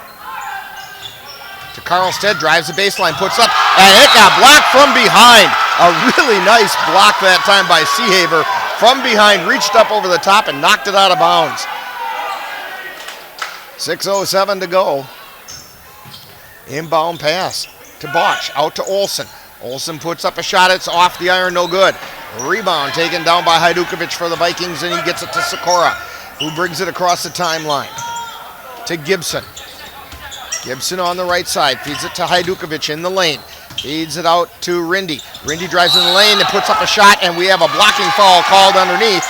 To Karlstead. Drives the baseline. Puts up. And it got blocked from behind. A really nice block that time by Seahaver. From behind. Reached up over the top and knocked it out of bounds. 6:07 to go. Inbound pass to Botch. Out to Olson. Olson puts up a shot. It's off the iron. No good. Rebound taken down by Hajdukovic for the Vikings, and he gets it to Sikora, who brings it across the timeline to Gibson. Gibson on the right side. Feeds it to Hajdukovic in the lane. Feeds it out to Rindy. Rindy drives in the lane and puts up a shot, and we have a blocking foul called underneath.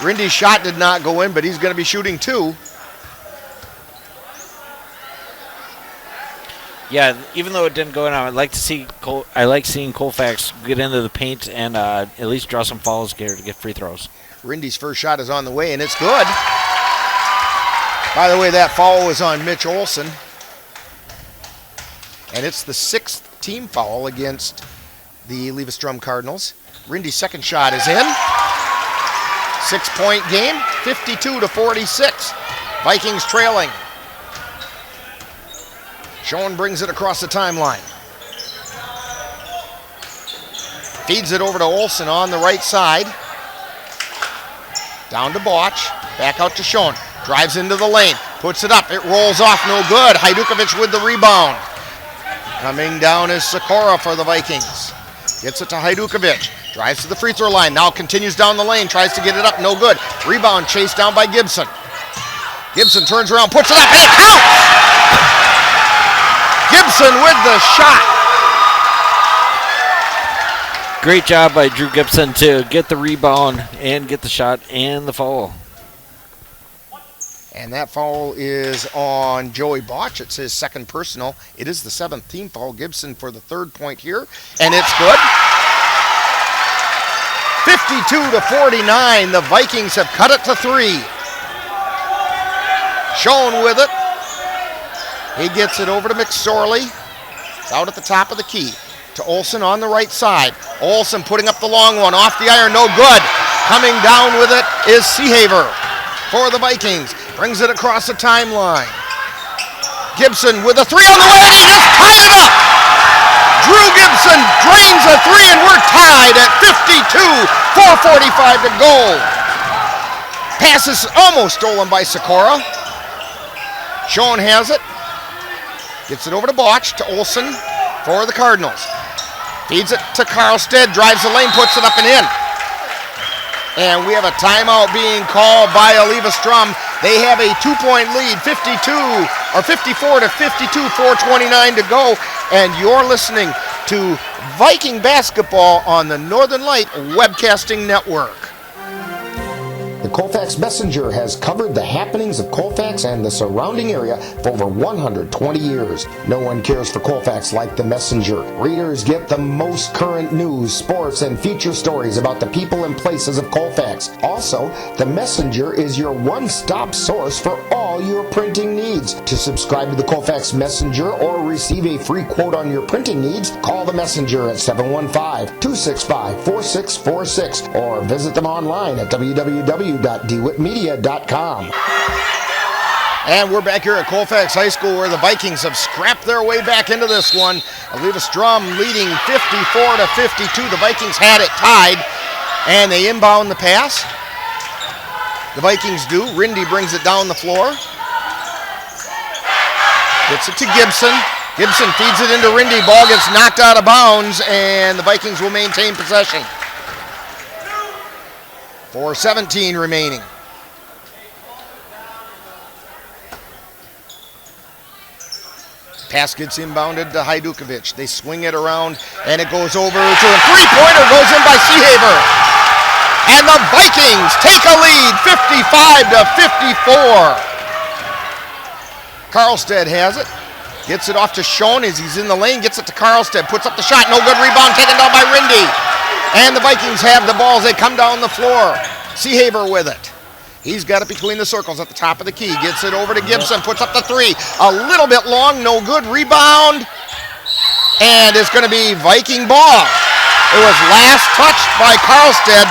Rindy's shot did not go in, but he's going to be shooting two. Yeah, even though it didn't go in, I like seeing Colfax get into the paint and at least draw some fouls here to get free throws. Rindy's first shot is on the way, and it's good. By the way, that foul was on Mitch Olson. And it's the 6th team foul against the Eleva Strum Cardinals. Rindy's second shot is in. 6-point game, 52-46. Vikings trailing. Schoen brings it across the timeline. Feeds it over to Olson on the right side. Down to Botch. Back out to Schoen. Drives into the lane. Puts it up. It rolls off. No good. Hajdukovic with the rebound. Coming down is Sikora for the Vikings. Gets it to Hajdukovic. Drives to the free throw line. Now continues down the lane. Tries to get it up. No good. Rebound chased down by Gibson. Gibson turns around. Puts it up. And it counts! Gibson with the shot. Great job by Drew Gibson to get the rebound and get the shot and the foul. And that foul is on Joey Botch. It's his second personal. It is the 7th team foul. Gibson for the 3rd point here. And it's good. 52-49. The Vikings have cut it to 3. Schoen with it. He gets it over to McSorley. It's out at the top of the key. To Olson on the right side. Olson putting up the long one. Off the iron. No good. Coming down with it is Seahaver for the Vikings. Brings it across the timeline. Gibson with a 3 on the way. And he just tied it up. Drew Gibson drains a 3, and we're tied at 52. 4:45 to go. Pass is almost stolen by Sikora. Schoen has it. Gets it over to Botch, to Olson for the Cardinals. Feeds it to Karlstead, drives the lane, puts it up and in. And we have a timeout being called by Eleva Strum. They have a 2-point lead, 54-52, 4:29 to go. And you're listening to Viking basketball on the Northern Light Webcasting Network. The Colfax Messenger has covered the happenings of Colfax and the surrounding area for over 120 years. No one cares for Colfax like the Messenger. Readers get the most current news, sports, and feature stories about the people and places of Colfax. Also, the Messenger is your one-stop source for all all your printing needs. To subscribe to the Colfax Messenger or receive a free quote on your printing needs, call the Messenger at 715-265-4646 or visit them online at www.dewitmedia.com. And we're back here at Colfax High School where the Vikings have scrapped their way back into this one. Eleva Strum leading 54-52. The Vikings had it tied, and they inbound the pass. The Vikings do. Rindy brings it down the floor. Gets it to Gibson. Gibson feeds it into Rindy. Ball gets knocked out of bounds, and the Vikings will maintain possession. 4:17 remaining. Pass gets inbounded to Hajdukovic. They swing it around, and it goes over to a three-pointer, goes in by Seehaver. And the Vikings take a lead, 55-54. Karlstead has it. Gets it off to Schoen as he's in the lane. Gets it to Karlstead. Puts up the shot. No good. Rebound taken down by Rindy. And the Vikings have the ball as they come down the floor. Seehaver with it. He's got it between the circles at the top of the key. Gets it over to Gibson. Puts up the three. A little bit long. No good. Rebound. And it's going to be Viking ball. It was last touched by Karlstead.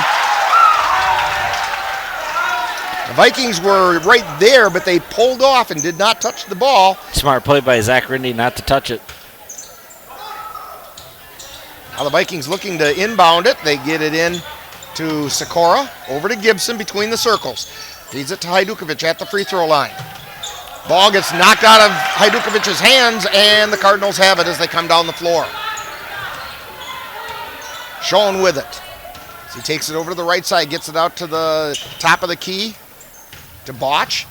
The Vikings were right there, but they pulled off and did not touch the ball. Smart play by Zach Rindy not to touch it. Now the Vikings looking to inbound it. They get it in to Sikora, over to Gibson between the circles. Feeds it to Hajdukovic at the free throw line. Ball gets knocked out of Hajdukovic's hands, and the Cardinals have it as they come down the floor. Schoen with it. So he takes it over to the right side, gets it out to the top of the key to Botch.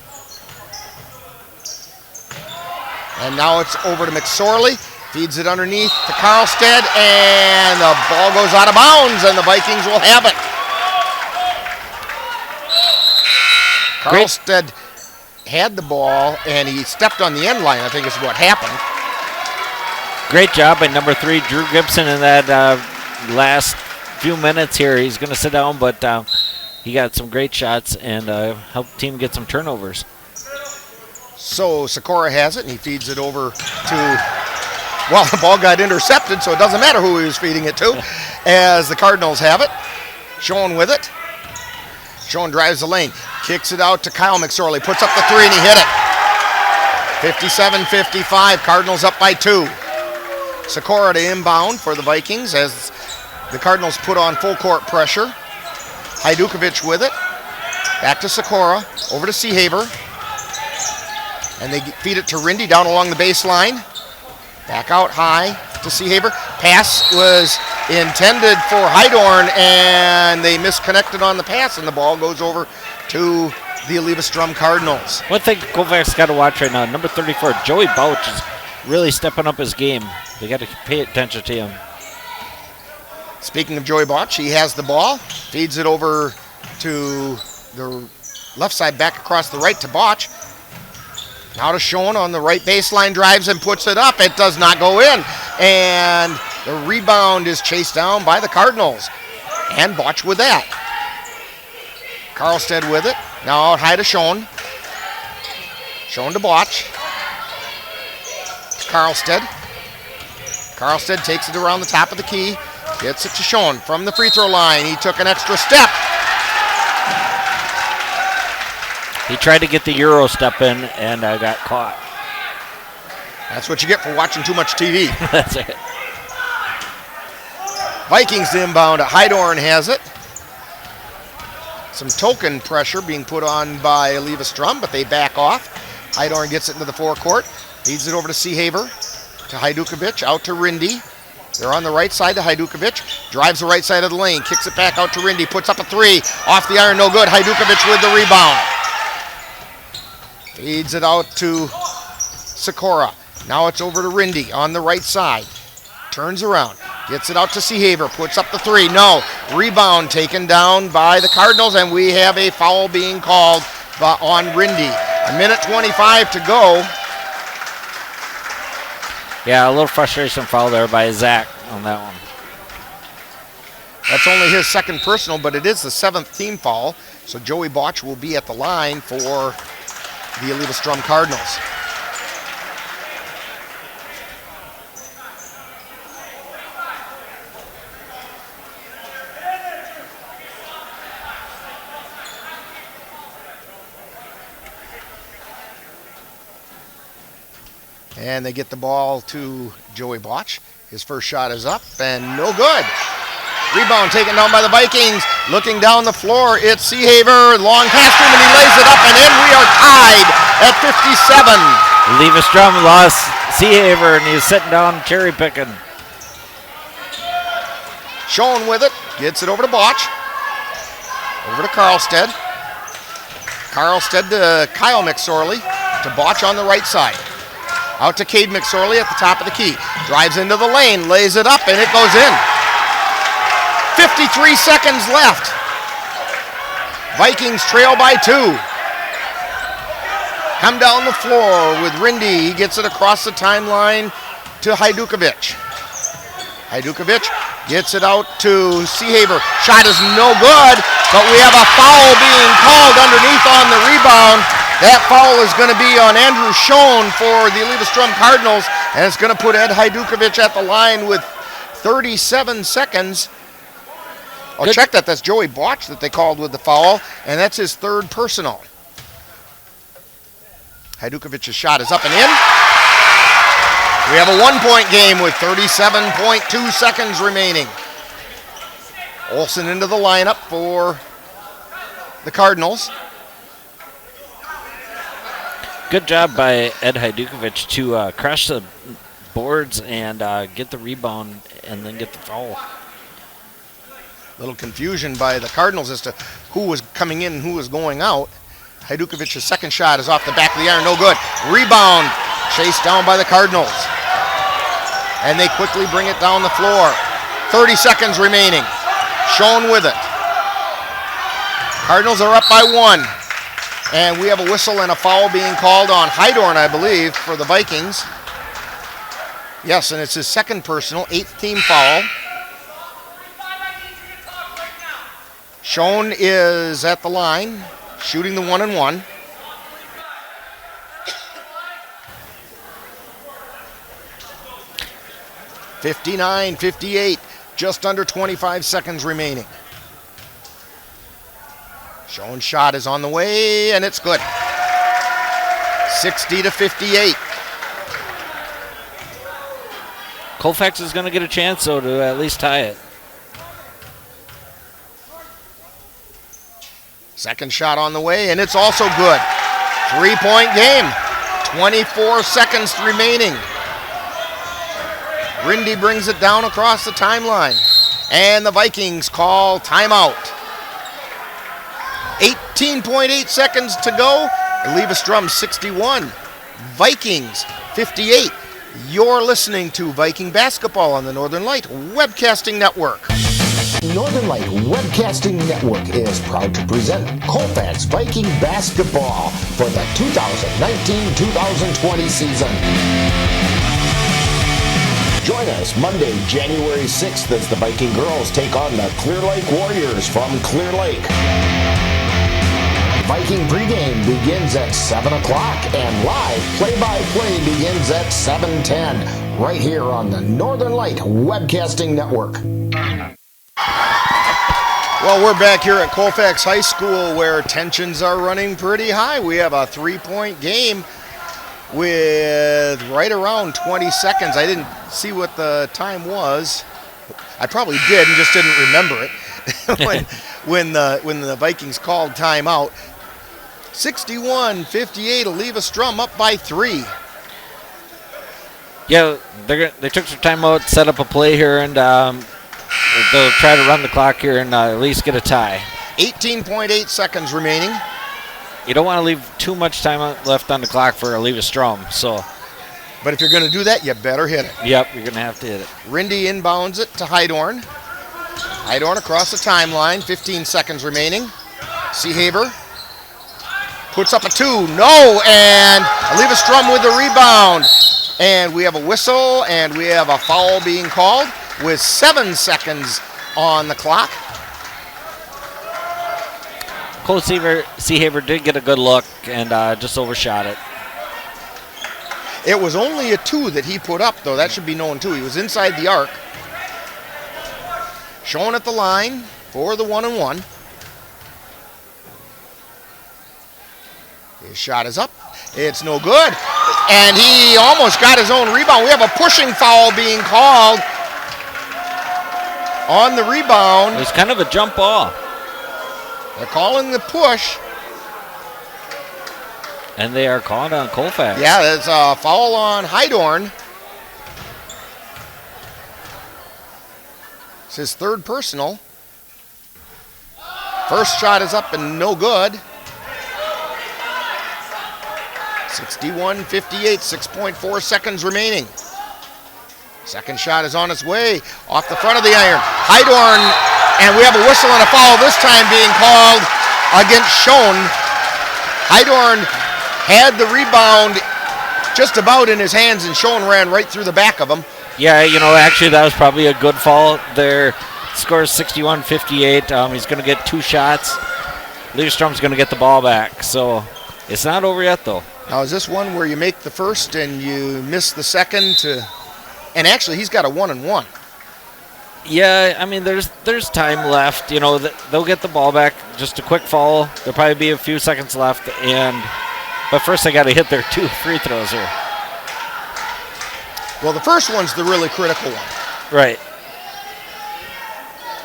And now it's over to McSorley. Feeds it underneath to Karlstead, and the ball goes out of bounds, and the Vikings will have it. Karlstead had the ball, and he stepped on the end line, I think is what happened. Great job by number 3, Drew Gibson, in that last few minutes here. He's going to sit down, but he got some great shots and helped the team get some turnovers. So Sikora has it, and he feeds it over to... Well, the ball got intercepted, so it doesn't matter who he was feeding it to, as the Cardinals have it. Schoen with it. Schoen drives the lane, kicks it out to Kyle McSorley, puts up the three, and he hit it. 57-55, Cardinals up by 2. Sikora to inbound for the Vikings as the Cardinals put on full court pressure. Hajdukovic with it. Back to Sikora, over to Seehaver. And they feed it to Rindy down along the baseline. Back out high to Seehaver. Pass was intended for Heidorn, and they misconnected on the pass, and the ball goes over to the Eleva Strum Cardinals. One thing Colfax got to watch right now, number 34, Joey Bouch is really stepping up his game. They got to pay attention to him. Speaking of Joey Bouch, he has the ball, feeds it over to the left side, back across the right to Bouch. Now to Schoen on the right baseline, drives and puts it up. It does not go in. And the rebound is chased down by the Cardinals. And Botch with that. Karlstead with it. Now out high to Schoen. Schoen to Botch. Karlstead. Karlstead takes it around the top of the key. Gets it to Schoen from the free throw line. He took an extra step. He tried to get the Euro step in and got caught. That's what you get for watching too much TV. That's it. Vikings inbound. Heidorn has it. Some token pressure being put on by Eleva Strum, but they back off. Heidorn gets it into the forecourt. Feeds it over to Seehaver. To Hajdukovic. Out to Rindy. They're on the right side to Hajdukovic. Drives the right side of the lane. Kicks it back out to Rindy. Puts up a three. Off the iron. No good. Hajdukovic with the rebound. Feeds it out to Sikora. Now it's over to Rindy on the right side. Turns around. Gets it out to Seehaver. Puts up the three. No. Rebound taken down by the Cardinals, and we have a foul being called on Rindy. 1:25 to go. Yeah, a little frustration foul there by Zach on that one. That's only his second personal, but it is the 7th team foul. So Joey Botch will be at the line for the Eleva Strum Cardinals. And they get the ball to Joey Botch. His first shot is up and no good. Rebound taken down by the Vikings. Looking down the floor, it's Seahaver. Long pass to him and he lays it up and in. We are tied at 57. Eleva Strum lost Seahaver and he's sitting down cherry picking. Schoen with it. Gets it over to Botch. Over to Carlstead. Carlstead to Kyle McSorley. To Botch on the right side. Out to Cade McSorley at the top of the key. Drives into the lane, lays it up, and it goes in. 53 seconds left. Vikings trail by 2. Come down the floor with Rindy. He gets it across the timeline to Hajdukovic. Hajdukovic gets it out to Seahaver. Shot is no good, but we have a foul being called underneath on the rebound. That foul is going to be on Andrew Schoen for the Eleva Strum Cardinals, and it's going to put Ed Hajdukovic at the line with 37 seconds. Oh, check that. That's Joey Botch that they called with the foul, and that's his third personal. Hajdukovic's shot is up and in. We have a 1-point game with 37.2 seconds remaining. Olsen into the lineup for the Cardinals. Good job by Ed Hajdukovic to crush the boards and get the rebound and then get the foul. Little confusion by the Cardinals as to who was coming in and who was going out. Hajdukovic's second shot is off the back of the iron, no good. Rebound chased down by the Cardinals. And they quickly bring it down the floor. 30 seconds remaining. Schoen with it. Cardinals are up by 1. And we have a whistle and a foul being called on Heidorn, I believe, for the Vikings. Yes, and it's his second personal, 8th team foul. Schoen is at the line, shooting the 1-and-1. (59-58), just under 25 seconds remaining. Schoen's shot is on the way, and it's good. 60-58. Colfax is going to get a chance, though, to at least tie it. Second shot on the way, and it's also good. 3-point game. 24 seconds remaining. Rindy brings it down across the timeline, and the Vikings call timeout. 18.8 seconds to go. Eleva Strum 61. Vikings 58. You're listening to Viking Basketball on the Northern Light Webcasting Network. Northern Light Webcasting Network is proud to present Colfax Viking Basketball for the 2019-2020 season. Join us Monday, January 6th as the Viking girls take on the Clear Lake Warriors from Clear Lake. Viking pregame begins at 7 o'clock and live play-by-play begins at 7:10 right here on the Northern Light Webcasting Network. Well, we're back here at Colfax High School where tensions are running pretty high. We have a 3-point game with right around 20 seconds. I didn't see what the time was. I probably did and just didn't remember it when the Vikings called timeout. 61-58, Eleva Strum up by 3. Yeah, they took their timeout, set up a play here, and they'll try to run the clock here and at least get a tie. 18.8 seconds remaining. You don't want to leave too much time left on the clock for Eleva Strum, so. But if you're going to do that, you better hit it. Yep, you're going to have to hit it. Rindy inbounds it to Heidorn. Heidorn across the timeline, 15 seconds remaining. Seahaver puts up a 2, no, and Eleva Strum with the rebound. And we have a whistle, and we have a foul being called with 7 seconds on the clock. Cole Seahaver did get a good look and just overshot it. It was only a 2 that he put up, though. That should be known, too. He was inside the arc. Showing at the line for the 1-and-1. His shot is up. It's no good. And he almost got his own rebound. We have a pushing foul being called on the rebound. It was kind of a jump ball. They're calling the push. And they are calling on Colfax. Yeah, there's a foul on Hydorn. It's his third personal. First shot is up and no good. 61-58, 6.4 seconds remaining. Second shot is on its way off the front of the iron. Hydorn, and we have a whistle and a foul this time being called against Schoen. Hydorn had the rebound just about in his hands, and Schoen ran right through the back of him. Yeah, actually that was probably a good foul. Their score is 61-58. He's going to get 2 shots. Leverstrom's going to get the ball back. So it's not over yet, though. Now, is this one where you make the first and you miss the second? And actually, he's got a 1-and-1. Yeah, I mean, there's time left. They'll get the ball back. Just a quick foul. There'll probably be a few seconds left. But first, they got to hit their 2 free throws here. Well, the first one's the really critical one. Right.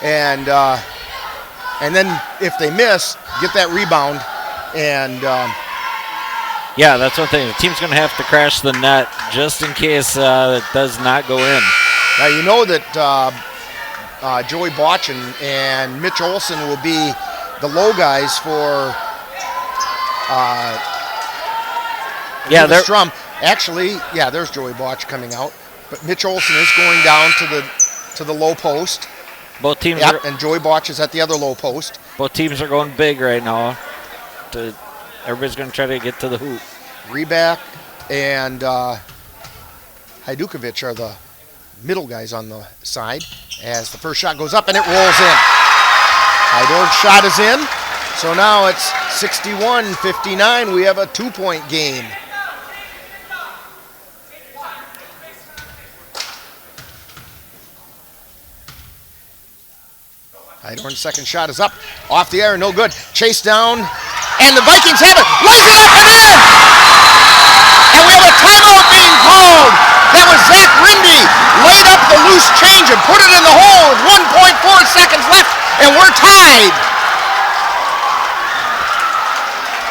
And then if they miss, get that rebound. And yeah, that's one thing. The team's going to have to crash the net just in case it does not go in. Now, you know that Joey Botch and Mitch Olson will be the low guys for Eleva Strum. Actually, yeah, there's Joey Botch coming out, but Mitch Olson is going down to the low post. Both teams and Joey Botch is at the other low post. Both teams are going big right now. Everybody's going to try to get to the hoop. Reback and Hajdukovic are the middle guys on the side as the first shot goes up and it rolls in. Hydorn's shot is in. So now it's 61-59. We have a 2-point game. Hydorn's second shot is up. Off the air, no good. Chase down. And the Vikings have it. Lays it up and in! And we have a timeout being called. That was Zach Rindy. Laid up the loose change and put it in the hole with 1.4 seconds left. And we're tied.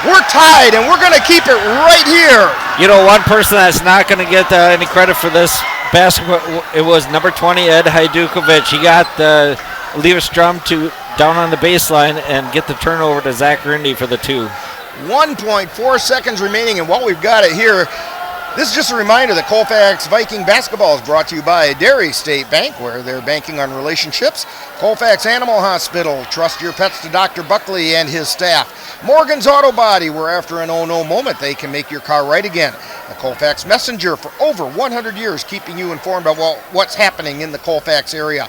We're tied, and we're going to keep it right here. One person that's not going to get any credit for this basketball, it was number 20, Ed Hajdukovic. He got the Eleva Strum to down on the baseline and get the turnover to Zach Rindy for the 2. 1.4 seconds remaining, and while we've got it here, this is just a reminder that Colfax Viking basketball is brought to you by Dairy State Bank, where they're banking on relationships. Colfax Animal Hospital, trust your pets to Dr. Buckley and his staff. Morgan's Auto Body, where after an oh-no moment, they can make your car right again. The Colfax Messenger, for over 100 years, keeping you informed about what's happening in the Colfax area.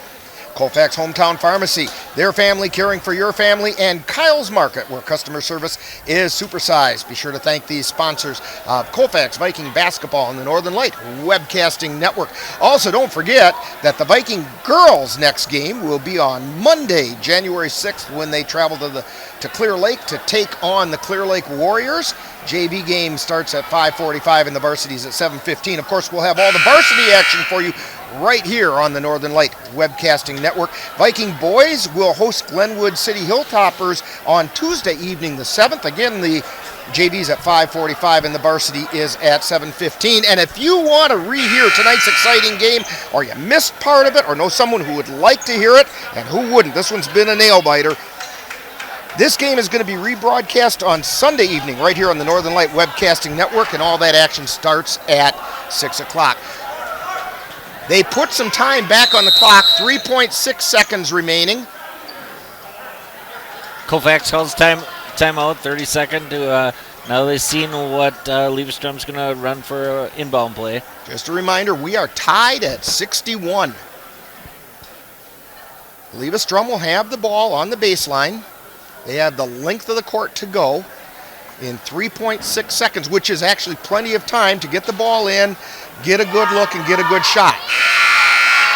Colfax Hometown Pharmacy, their family caring for your family, and Kyle's Market, where customer service is supersized. Be sure to thank these sponsors of Colfax Viking Basketball and the Northern Light Webcasting Network. Also, don't forget that the Viking girls' next game will be on Monday, January 6th, when they travel to Clear Lake to take on the Clear Lake Warriors. JV game starts at 5:45 and the varsities at 7:15. Of course, we'll have all the varsity action for you right here on the Northern Light Webcasting Network. Viking boys will host Glenwood City Hilltoppers on Tuesday evening the 7th. Again, the JV's at 5:45 and the varsity is at 7:15. And if you want to rehear tonight's exciting game, or you missed part of it, or know someone who would like to hear it, and who wouldn't, this one's been a nail-biter. This game is going to be rebroadcast on Sunday evening right here on the Northern Light Webcasting Network, and all that action starts at 6 o'clock. They put some time back on the clock, 3.6 seconds remaining. Colfax calls timeout, 30-second to now they've seen what Eleva Strum's going to run for inbound play. Just a reminder, we are tied at 61. Eleva Strum will have the ball on the baseline. They have the length of the court to go in 3.6 seconds, which is actually plenty of time to get the ball in, get a good look, and get a good shot.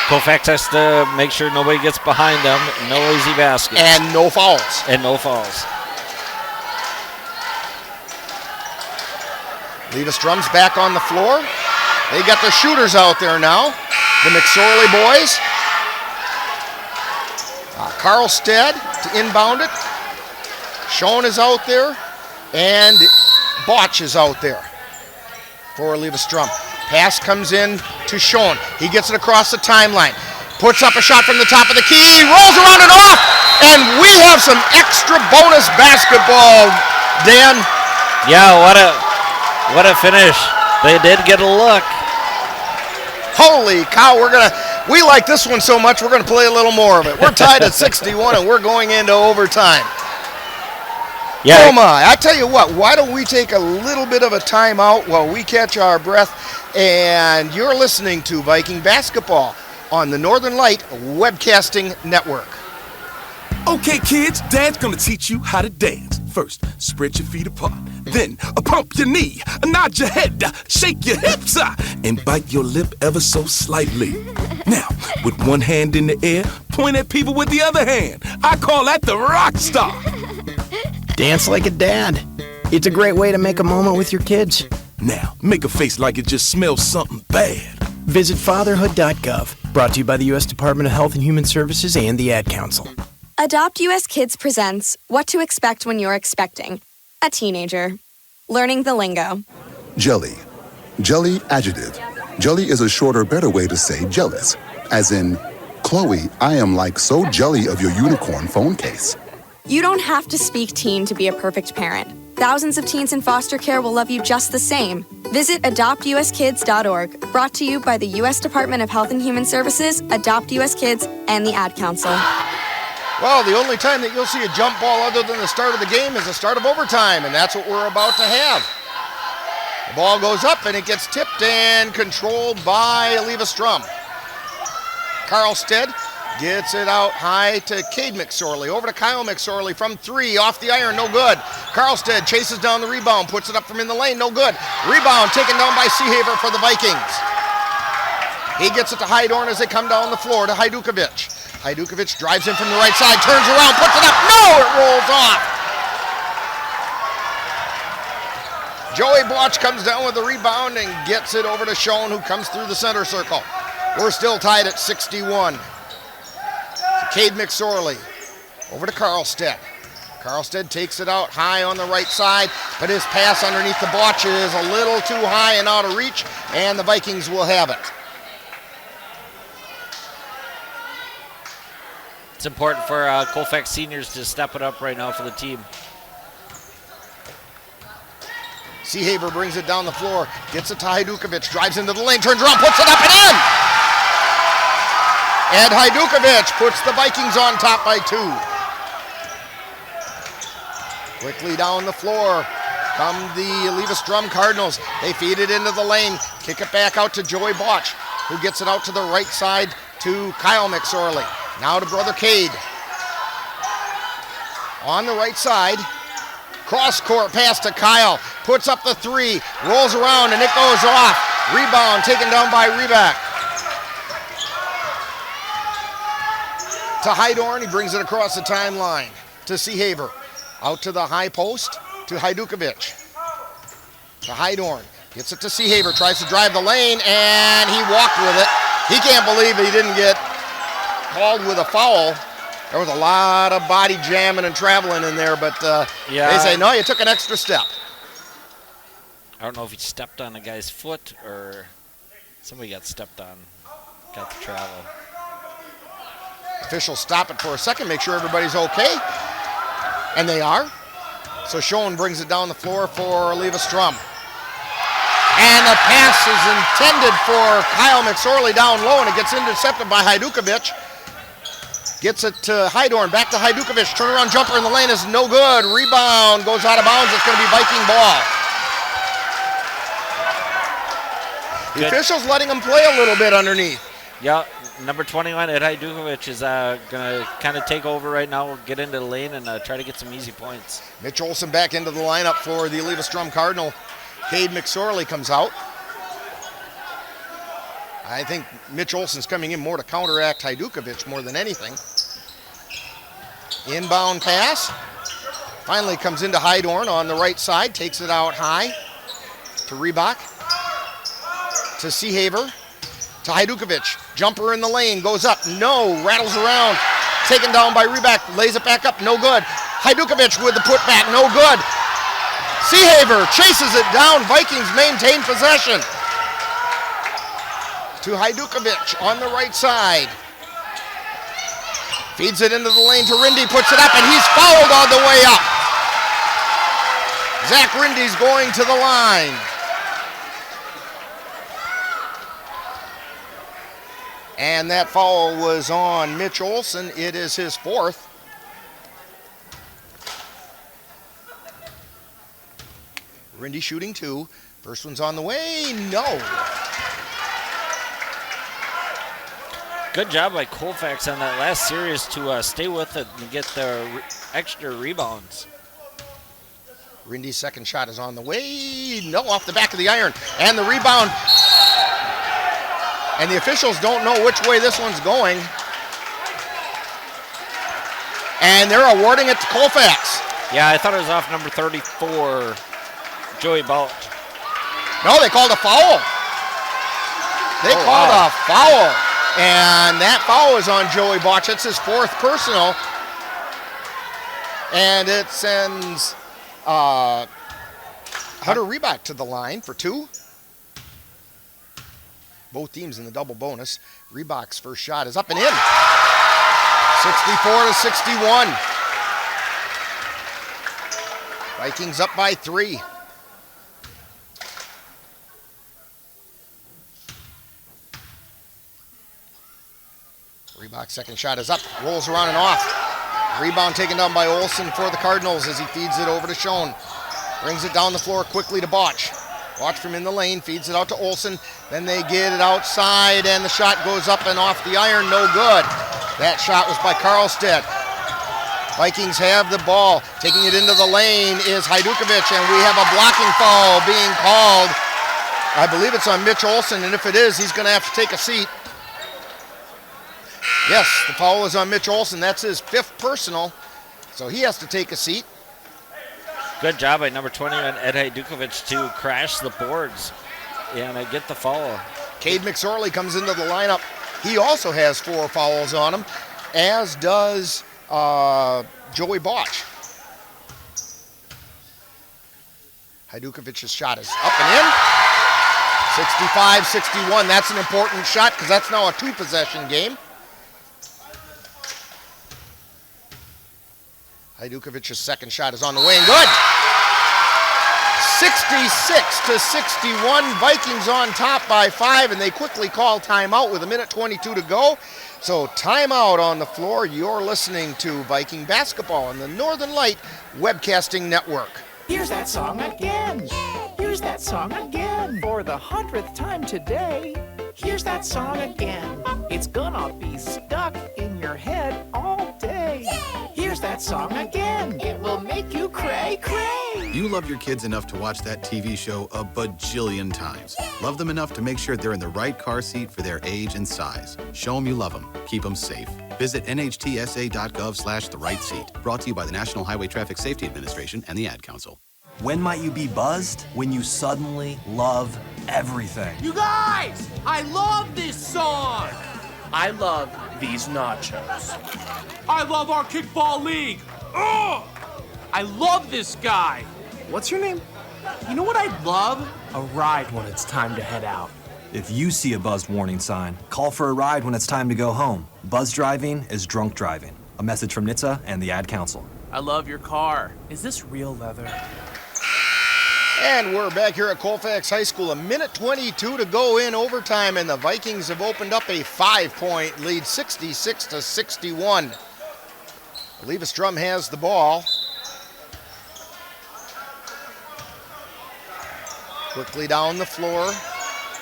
Colfax has to make sure nobody gets behind them. No easy baskets. And no fouls. Eleva Strum's back on the floor. They got their shooters out there now. The McSorley boys. Carlstead to inbound it. Schoen is out there. And Botch is out there for Eleva Strum. Pass comes in to Schoen. He gets it across the timeline. Puts up a shot from the top of the key. Rolls around and off. And we have some extra bonus basketball, Dan. Yeah, what a finish. They did get a look. Holy cow, we like this one so much we're gonna play a little more of it. We're tied at 61 and we're going into overtime. Yeah. Oh my, I tell you what, why don't we take a little bit of a timeout while we catch our breath, and you're listening to Viking Basketball on the Northern Light Webcasting Network. Okay, kids, Dad's gonna teach you how to dance. First, spread your feet apart. Then, pump your knee, nod your head, shake your hips, and bite your lip ever so slightly. Now, with one hand in the air, point at people with the other hand. I call that the rock star. Dance like a dad. It's a great way to make a moment with your kids. Now, make a face like it just smells something bad. Visit fatherhood.gov. Brought to you by the U.S. Department of Health and Human Services and the Ad Council. Adopt US Kids presents What to Expect When You're Expecting a Teenager. Learning the lingo. Jelly. Jelly adjective. Jelly is a shorter, better way to say jealous. As in, Chloe, I am like so jelly of your unicorn phone case. You don't have to speak teen to be a perfect parent. Thousands of teens in foster care will love you just the same. Visit adoptuskids.org. Brought to you by the U.S. Department of Health and Human Services, Adopt US Kids, and the Ad Council. Well, the only time that you'll see a jump ball other than the start of the game is the start of overtime, and that's what we're about to have. The ball goes up, and it gets tipped and controlled by Eleva Strum. Carlstead gets it out high to Cade McSorley. Over to Kyle McSorley from three, off the iron, no good. Carlstead chases down the rebound, puts it up from in the lane, no good. Rebound taken down by Seahaver for the Vikings. He gets it to Hydorn as they come down the floor to Hajdukovic. Hajdukovic drives in from the right side, turns around, puts it up. No, it rolls off. Joey Blotch comes down with the rebound and gets it over to Schoen, who comes through the center circle. We're still tied at 61. Cade McSorley over to Carlstead. Carlstead takes it out high on the right side, but his pass underneath the Blotch is a little too high and out of reach, and the Vikings will have it. It's important for Colfax seniors to step it up right now for the team. Seahaver brings it down the floor, gets it to Hajdukovic, drives into the lane, turns around, puts it up and in! And Hajdukovic puts the Vikings on top by 2. Quickly down the floor come the Eleva Strum Cardinals. They feed it into the lane, kick it back out to Joey Botch, who gets it out to the right side to Kyle McSorley. Now to brother Cade. On the right side, cross-court pass to Kyle. Puts up the three, rolls around, and it goes off. Rebound taken down by Reback. To Hydorn, he brings it across the timeline to Seahaver. Out to the high post to Hajdukovic. To Hydorn, gets it to Seahaver, tries to drive the lane, and he walked with it. He can't believe he didn't get called with a foul. There was a lot of body jamming and traveling in there, but they say, no, you took an extra step. I don't know if he stepped on a guy's foot or somebody got stepped on, got the travel. Officials stop it for a second, make sure everybody's okay. And they are. So Schoen brings it down the floor for Eleva Strum. And the pass is intended for Kyle McSorley down low, and it gets intercepted by Hajdukovic. Gets it to Hydorn, back to Hajdukovic. Turnaround jumper in the lane is no good. Rebound goes out of bounds. It's going to be Viking ball. The officials letting him play a little bit underneath. Yeah, number 21, Ed Hajdukovic, is going to kind of take over right now. We'll get into the lane and try to get some easy points. Mitch Olson back into the lineup for the Eleva Strum Cardinal. Cade McSorley comes out. I think Mitch Olson's coming in more to counteract Hajdukovic more than anything. Inbound pass. Finally comes into Hydorn on the right side. Takes it out high to Reebok. To Seahaver. To Hajdukovic. Jumper in the lane. Goes up. No. Rattles around. Taken down by Reebok. Lays it back up. No good. Hajdukovic with the putback. No good. Seahaver chases it down. Vikings maintain possession. To Hajdukovic on the right side. Feeds it into the lane to Rindy. Puts it up, and he's fouled on the way up. Zach Rindy's going to the line. And that foul was on Mitch Olson. It is his fourth. Rindy shooting two. First one's on the way. No. Good job by Colfax on that last series to stay with it and get the extra rebounds. Rindy's second shot is on the way. No, off the back of the iron. And the rebound. And the officials don't know which way this one's going. And they're awarding it to Colfax. Yeah, I thought it was off number 34, Joey Balch. No, they called a foul. They called a foul. And that foul is on Joey Balch. It's his fourth personal. And it sends Hunter Reebok to the line for two. Both teams in the double bonus. Reebok's first shot is up and in. 64-61. Vikings up by 3. Reebok's second shot is up. Rolls around and off. Rebound taken down by Olson for the Cardinals as he feeds it over to Schoen. Brings it down the floor quickly to Botch. Botch from in the lane, feeds it out to Olson. Then they get it outside, and the shot goes up and off the iron. No good. That shot was by Karlstedt. Vikings have the ball. Taking it into the lane is Hajdukovic, and we have a blocking foul being called. I believe it's on Mitch Olson, and if it is, he's going to have to take a seat. Yes, the foul is on Mitch Olson. That's his fifth personal, so he has to take a seat. Good job by number 21, Ed Hajdukovic, to crash the boards and get the foul. Cade McSorley comes into the lineup. He also has 4 fouls on him, as does Joey Botch. Hajdukovic's shot is up and in. 65-61. That's an important shot because that's now a 2-possession game. Hajdukovic's second shot is on the way and good. 66-61. Vikings on top by 5, and they quickly call timeout with 1:22 to go. So timeout on the floor. You're listening to Viking basketball on the Northern Light Webcasting Network. Here's that song again. Here's that song again. For the 100th time today. Here's that song again. It's gonna be stuck in your head all day. Here's that song again. It will make you cray, cray. You love your kids enough to watch that TV show a bajillion times. Love them enough to make sure they're in the right car seat for their age and size. Show them you love them. Keep them safe. Visit nhtsa.gov/the-right-seat. Brought to you by the National Highway Traffic Safety Administration and the Ad Council. When might you be buzzed? When you suddenly love everything. You guys, I love this song. I love these nachos. I love our kickball league. Ugh! I love this guy. What's your name? You know what I'd love? A ride when it's time to head out. If you see a buzzed warning sign, call for a ride when it's time to go home. Buzz driving is drunk driving. A message from NHTSA and the Ad Council. I love your car. Is this real leather? And we're back here at Colfax High School. 1:22 to go in overtime, and the Vikings have opened up a 5-point lead, 66-61. Eleva Strum has the ball. Quickly down the floor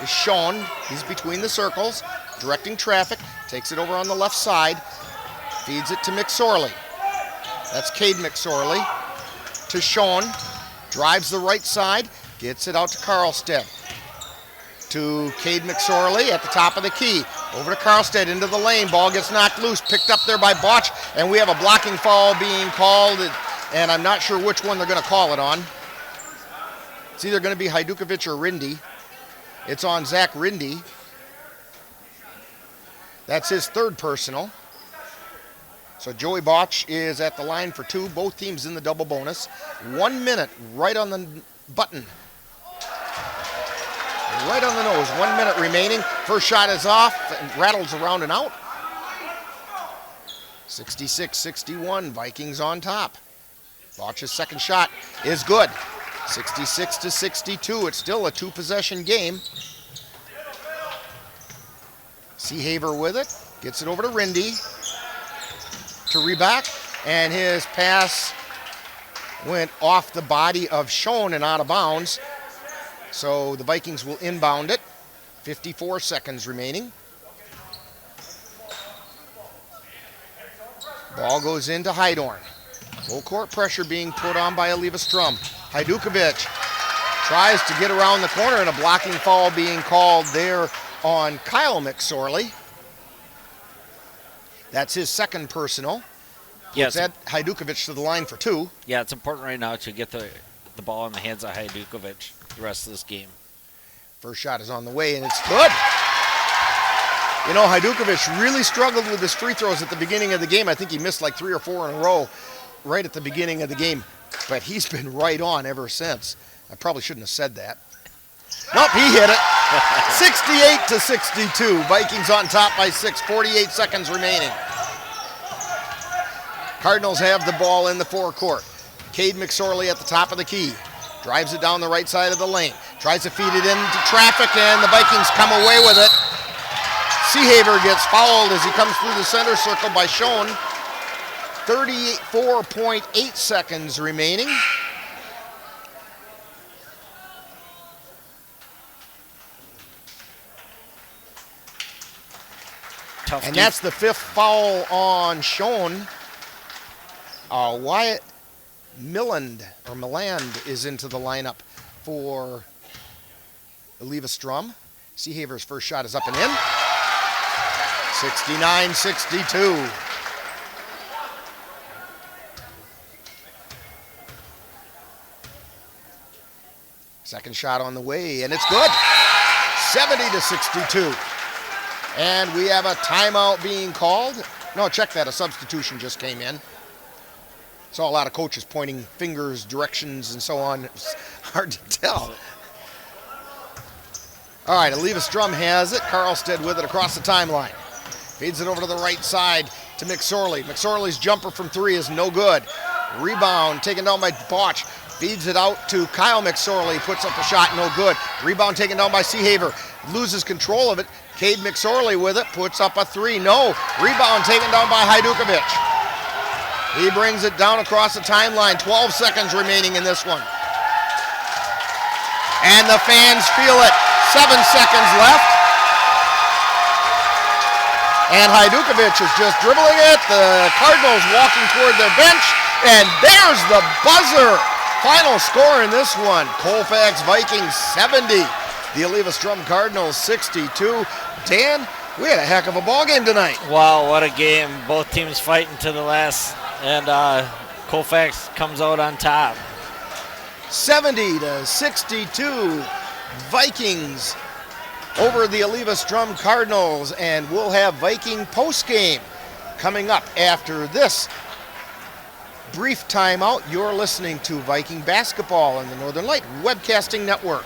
is Schoen. He's between the circles. directing traffic, takes it over on the left side, feeds it to McSorley. That's Cade McSorley to Sean, drives the right side, gets it out to Carlstead. To Cade McSorley at the top of the key. Over to Carlstead into the lane. Ball gets knocked loose, picked up there by Botch, and we have a blocking foul being called, and I'm not sure which one they're going to call it on. It's either going to be Hajdukovic or Rindy. It's on Zach Rindy. That's his third personal. So Joey Botch is at the line for 2. Both teams in the double bonus. 1 minute right on the button. Right on the nose. 1 minute remaining. First shot is off and rattles around and out. 66-61. Vikings on top. Botch's second shot is good. 66-62. It's still a 2-possession game. Seahaver with it. Gets it over to Rindy. To Reback. And his pass went off the body of Schoen and out of bounds. So the Vikings will inbound it. 54 seconds remaining. Ball goes into Hydorn. Full court pressure being put on by Eleva Strum. Hajdukovic tries to get around the corner, and a blocking foul being called there on Kyle McSorley. That's his second personal. Yes. That Hajdukovic to the line for 2. Yeah, it's important right now to get the ball in the hands of Hajdukovic the rest of this game. First shot is on the way, and it's good. You know, Hajdukovic really struggled with his free throws at the beginning of the game. I think he missed like 3 or 4 in a row right at the beginning of the game. But he's been right on ever since. I probably shouldn't have said that. Nope, he hit it. 68-62. Vikings on top by 6. 48 seconds remaining. Cardinals have the ball in the forecourt. Cade McSorley at the top of the key. Drives it down the right side of the lane. Tries to feed it into traffic, and the Vikings come away with it. Seahaver gets fouled as he comes through the center circle by Schoen. 34.8 seconds remaining. And that's the 5th foul on Schoen. Wyatt Milland is into the lineup for Eleva Strum. Seahaver's first shot is up and in. 69-62. Second shot on the way, and it's good. 70-62. And we have a timeout being called. No, check that. A substitution just came in. Saw a lot of coaches pointing fingers, directions, and so on. It's hard to tell. All right, Eleva Strum has it. Carlstead with it across the timeline. Feeds it over to the right side to McSorley. McSorley's jumper from 3 is no good. Rebound taken down by Botch. Feeds it out to Kyle McSorley. Puts up a shot, no good. Rebound taken down by Seahaver. Loses control of it. Cade McSorley with it. Puts up a 3. No. Rebound taken down by Hajdukovic. He brings it down across the timeline. 12 seconds remaining in this one. And the fans feel it. 7 seconds left. And Hajdukovic is just dribbling it. The Cardinals walking toward their bench. And there's the buzzer. Final score in this one. Colfax Vikings 70. The Eleva Strum Cardinals 62. Dan, we had a heck of a ball game tonight. Wow, what a game. Both teams fighting to the last. And Colfax comes out on top. 70-62. Vikings over the Eleva Strum Cardinals, and we'll have Viking postgame coming up after this brief timeout. You're listening to Viking basketball on the Northern Light Webcasting Network.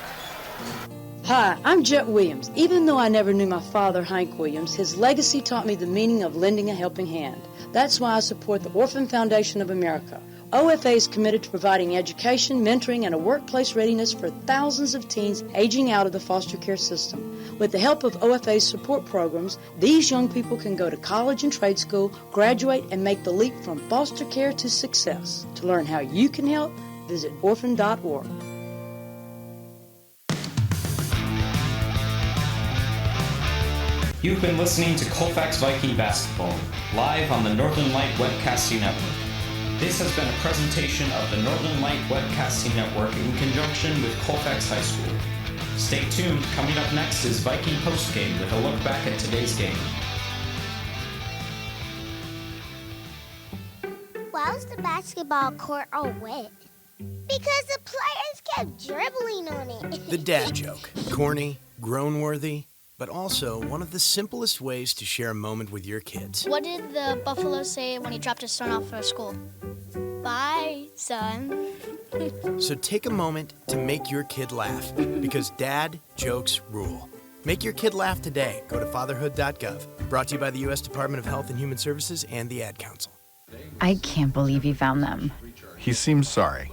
Hi, I'm Jet Williams. Even though I never knew my father, Hank Williams, his legacy taught me the meaning of lending a helping hand. That's why I support the Orphan Foundation of America. OFA is committed to providing education, mentoring, and a workplace readiness for thousands of teens aging out of the foster care system. With the help of OFA's support programs, these young people can go to college and trade school, graduate, and make the leap from foster care to success. To learn how you can help, visit orphan.org. You've been listening to Colfax Viking Basketball, live on the Northern Light Webcasting Network. This has been a presentation of the Northern Light Webcasting Network in conjunction with Colfax High School. Stay tuned. Coming up next is Viking Postgame with a look back at today's game. Why was the basketball court all wet? Because the players kept dribbling on it. The dad joke. Corny, groan-worthy, but also one of the simplest ways to share a moment with your kids. What did the buffalo say when he dropped his son off at school? Bye, son. So take a moment to make your kid laugh, because dad jokes rule. Make your kid laugh today. Go to fatherhood.gov. Brought to you by the U.S. Department of Health and Human Services and the Ad Council. I can't believe he found them. He seems sorry.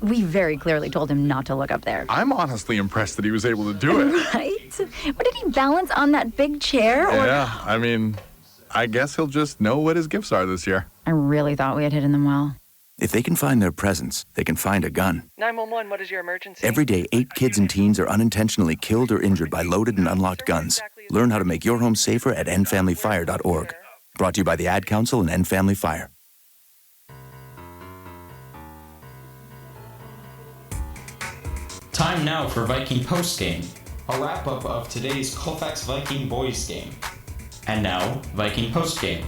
We very clearly told him not to look up there. I'm honestly impressed that he was able to do it. Right? What, did he balance on that big chair? Or... Yeah, I mean, I guess he'll just know what his gifts are this year. I really thought we had hidden them well. If they can find their presents, they can find a gun. 911, what is your emergency? Every day, 8 kids and teens are unintentionally killed or injured by loaded and unlocked guns. Learn how to make your home safer at endfamilyfire.org. Brought to you by the Ad Council and End Family Fire. Time now for Viking Postgame, a wrap-up of today's Colfax Viking boys game. And now, Viking Postgame.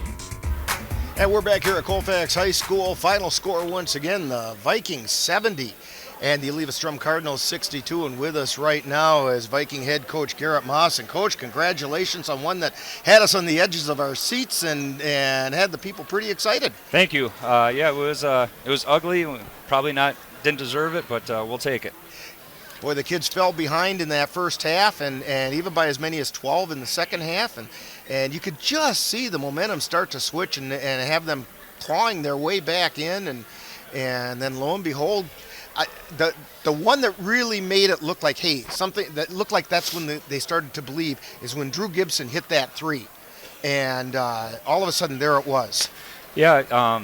And we're back here at Colfax High School. Final score once again, the Vikings 70 and the Eleva Strum Cardinals 62. And with us right now is Viking head coach Garrett Moss. And coach, congratulations on one that had us on the edges of our seats and had the people pretty excited. Thank you. Yeah, it was ugly. Probably didn't deserve it, but we'll take it. Boy, the kids fell behind in that first half and even by as many as 12 in the second half. And you could just see the momentum start to switch and have them clawing their way back in. And then lo and behold, the one that really made it look like, hey, something that looked like that's when they started to believe is when Drew Gibson hit that three. And all of a sudden, there it was. Yeah,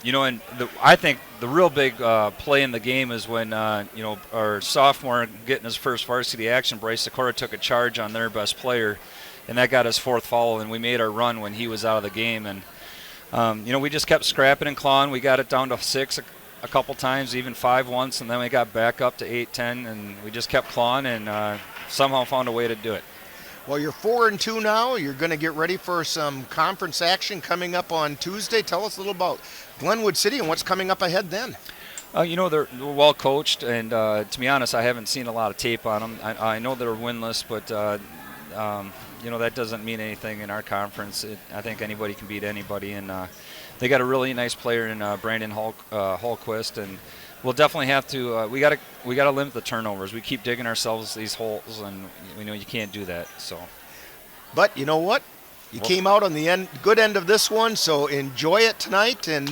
and I think the real big play in the game is when, our sophomore getting his first varsity action, Bryce Sikora took a charge on their best player, and that got his fourth foul, and we made our run when he was out of the game. And, we just kept scrapping and clawing. We got it down to 6 a couple times, even 5 once, and then we got back up to 8, 10, and we just kept clawing and somehow found a way to do it. Well, you're 4-2 now. You're going to get ready for some conference action coming up on Tuesday. Tell us a little about Glenwood City and what's coming up ahead then. They're well coached, and to be honest, I haven't seen a lot of tape on them. I know they're winless, but that doesn't mean anything in our conference. I think anybody can beat anybody, and they got a really nice player in Brandon Holquist, and we'll definitely have to. We got to limit the turnovers. We keep digging ourselves these holes, and we know you can't do that. So, but you know what? You came out on the good end of this one, so enjoy it tonight and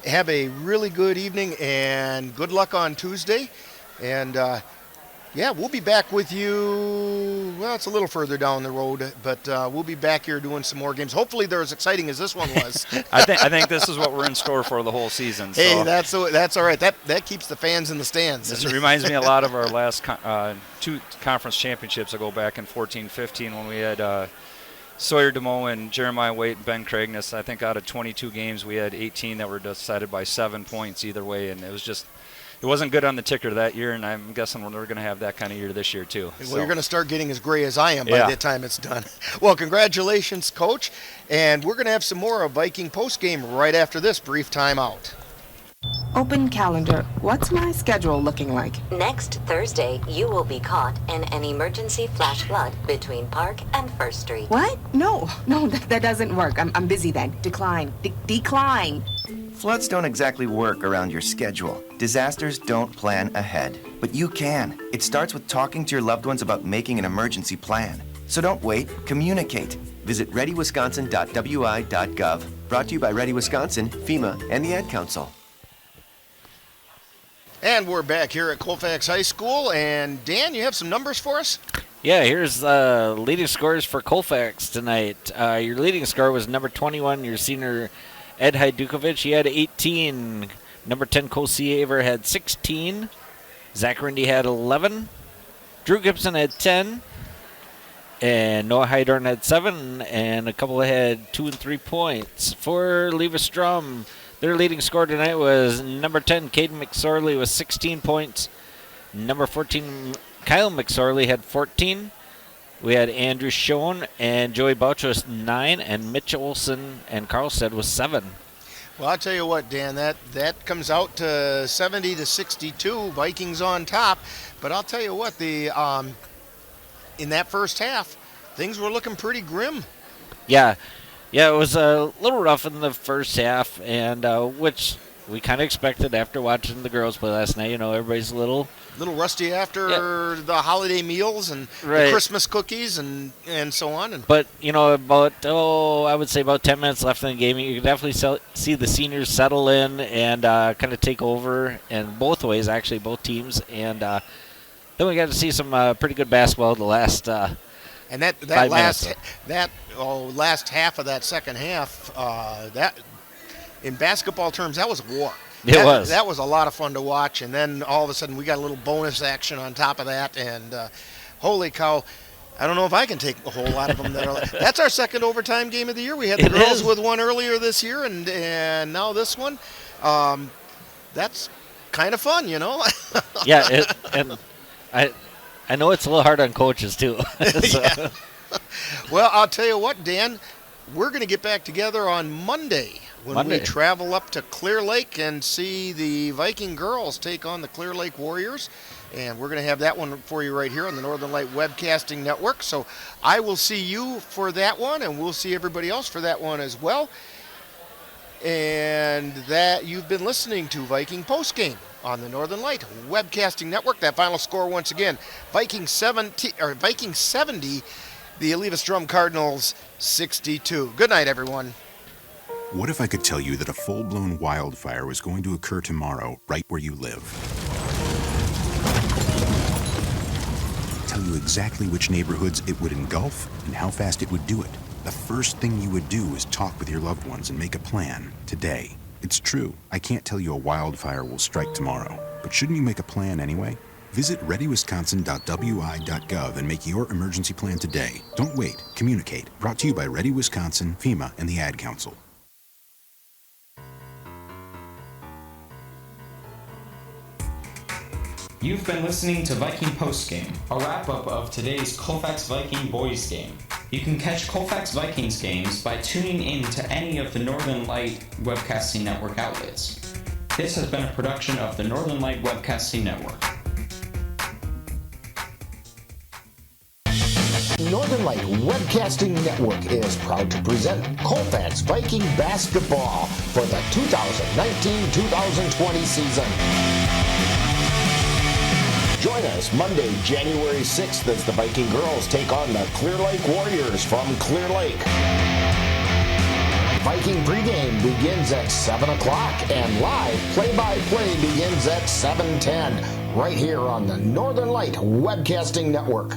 have a really good evening and good luck on Tuesday. And we'll be back with you. Well, it's a little further down the road, but we'll be back here doing some more games. Hopefully, they're as exciting as this one was. I think this is what we're in store for the whole season. So. Hey, that's all right. That keeps the fans in the stands. This reminds me a lot of our last 2 conference championships. I go back in 14-15 when we had Sawyer DeMoe and Jeremiah Waite and Ben Craigness. I think out of 22 games, we had 18 that were decided by 7 points either way, and it wasn't good on the ticker that year, and I'm guessing we're going to have that kind of year this year too. Well, you're going to start getting as gray as I am by the time it's done. Well, congratulations, Coach, and we're going to have some more of Viking postgame right after this brief timeout. Open calendar. What's my schedule looking like? Next Thursday, you will be caught in an emergency flash flood between Park and First Street. What? No, that doesn't work. I'm busy then. Decline. Decline. Floods don't exactly work around your schedule. Disasters don't plan ahead. But you can. It starts with talking to your loved ones about making an emergency plan. So don't wait. Communicate. Visit readywisconsin.wi.gov. Brought to you by Ready Wisconsin, FEMA, and the Ad Council. And we're back here at Colfax High School. And Dan, you have some numbers for us? Yeah, here's leading scores for Colfax tonight. Your leading scorer was number 21, your senior Ed Hajdukovic. He had 18. Number 10, Kosiever had 16. Zach Rindy had 11. Drew Gibson had 10. And Noah Hydorn had 7, and a couple had 2 and 3 points. For Eleva Strum, their leading scorer tonight was number 10, Caden McSorley, with 16 points. Number 14, Kyle McSorley, had 14. We had Andrew Schoen and Joey Boucher with 9, and Mitch Olson and Carlstead with 7. Well, I'll tell you what, Dan, that comes out to 70-62, Vikings on top. But I'll tell you what, in that first half, things were looking pretty grim. Yeah, it was a little rough in the first half, and which we kind of expected after watching the girls play last night. Everybody's a little rusty after the holiday meals and the Christmas cookies and so on. But, I would say about 10 minutes left in the game, you can definitely see the seniors settle in and kind of take over, and both ways, actually, both teams. And then we got to see some pretty good basketball the last and that last half of that second half, that in basketball terms, that was a war. That was a lot of fun to watch, and then all of a sudden we got a little bonus action on top of that, and holy cow, I don't know if I can take a whole lot of them. That's our second overtime game of the year. We had the girls with one earlier this year, and now this one. That's kind of fun, Yeah, and I know it's a little hard on coaches too. Yeah. Well, I'll tell you what, Dan, we're going to get back together on Monday. When we travel up to Clear Lake and see the Viking girls take on the Clear Lake Warriors. And we're going to have that one for you right here on the Northern Light Webcasting Network. So I will see you for that one, and we'll see everybody else for that one as well. And that you've been listening to Viking Postgame on the Northern Light Webcasting Network. That final score once again, Viking 70, the Eleva Strum Cardinals 62. Good night, everyone. What if I could tell you that a full-blown wildfire was going to occur tomorrow right where you live? Tell you exactly which neighborhoods it would engulf and how fast it would do it. The first thing you would do is talk with your loved ones and make a plan today. It's true, I can't tell you a wildfire will strike tomorrow, but shouldn't you make a plan anyway? Visit readywisconsin.wi.gov and make your emergency plan today. Don't wait, communicate. Brought to you by Ready Wisconsin, FEMA, and the Ad Council. You've been listening to Viking Postgame, a wrap-up of today's Colfax Viking boys game. You can catch Colfax Vikings games by tuning in to any of the Northern Light Webcasting Network outlets. This has been a production of the Northern Light Webcasting Network. Northern Light Webcasting Network is proud to present Colfax Viking basketball for the 2019-2020 season. Join us Monday, January 6th as the Viking girls take on the Clear Lake Warriors from Clear Lake. Viking pregame begins at 7 o'clock and live play-by-play begins at 7:10 right here on the Northern Light Webcasting Network.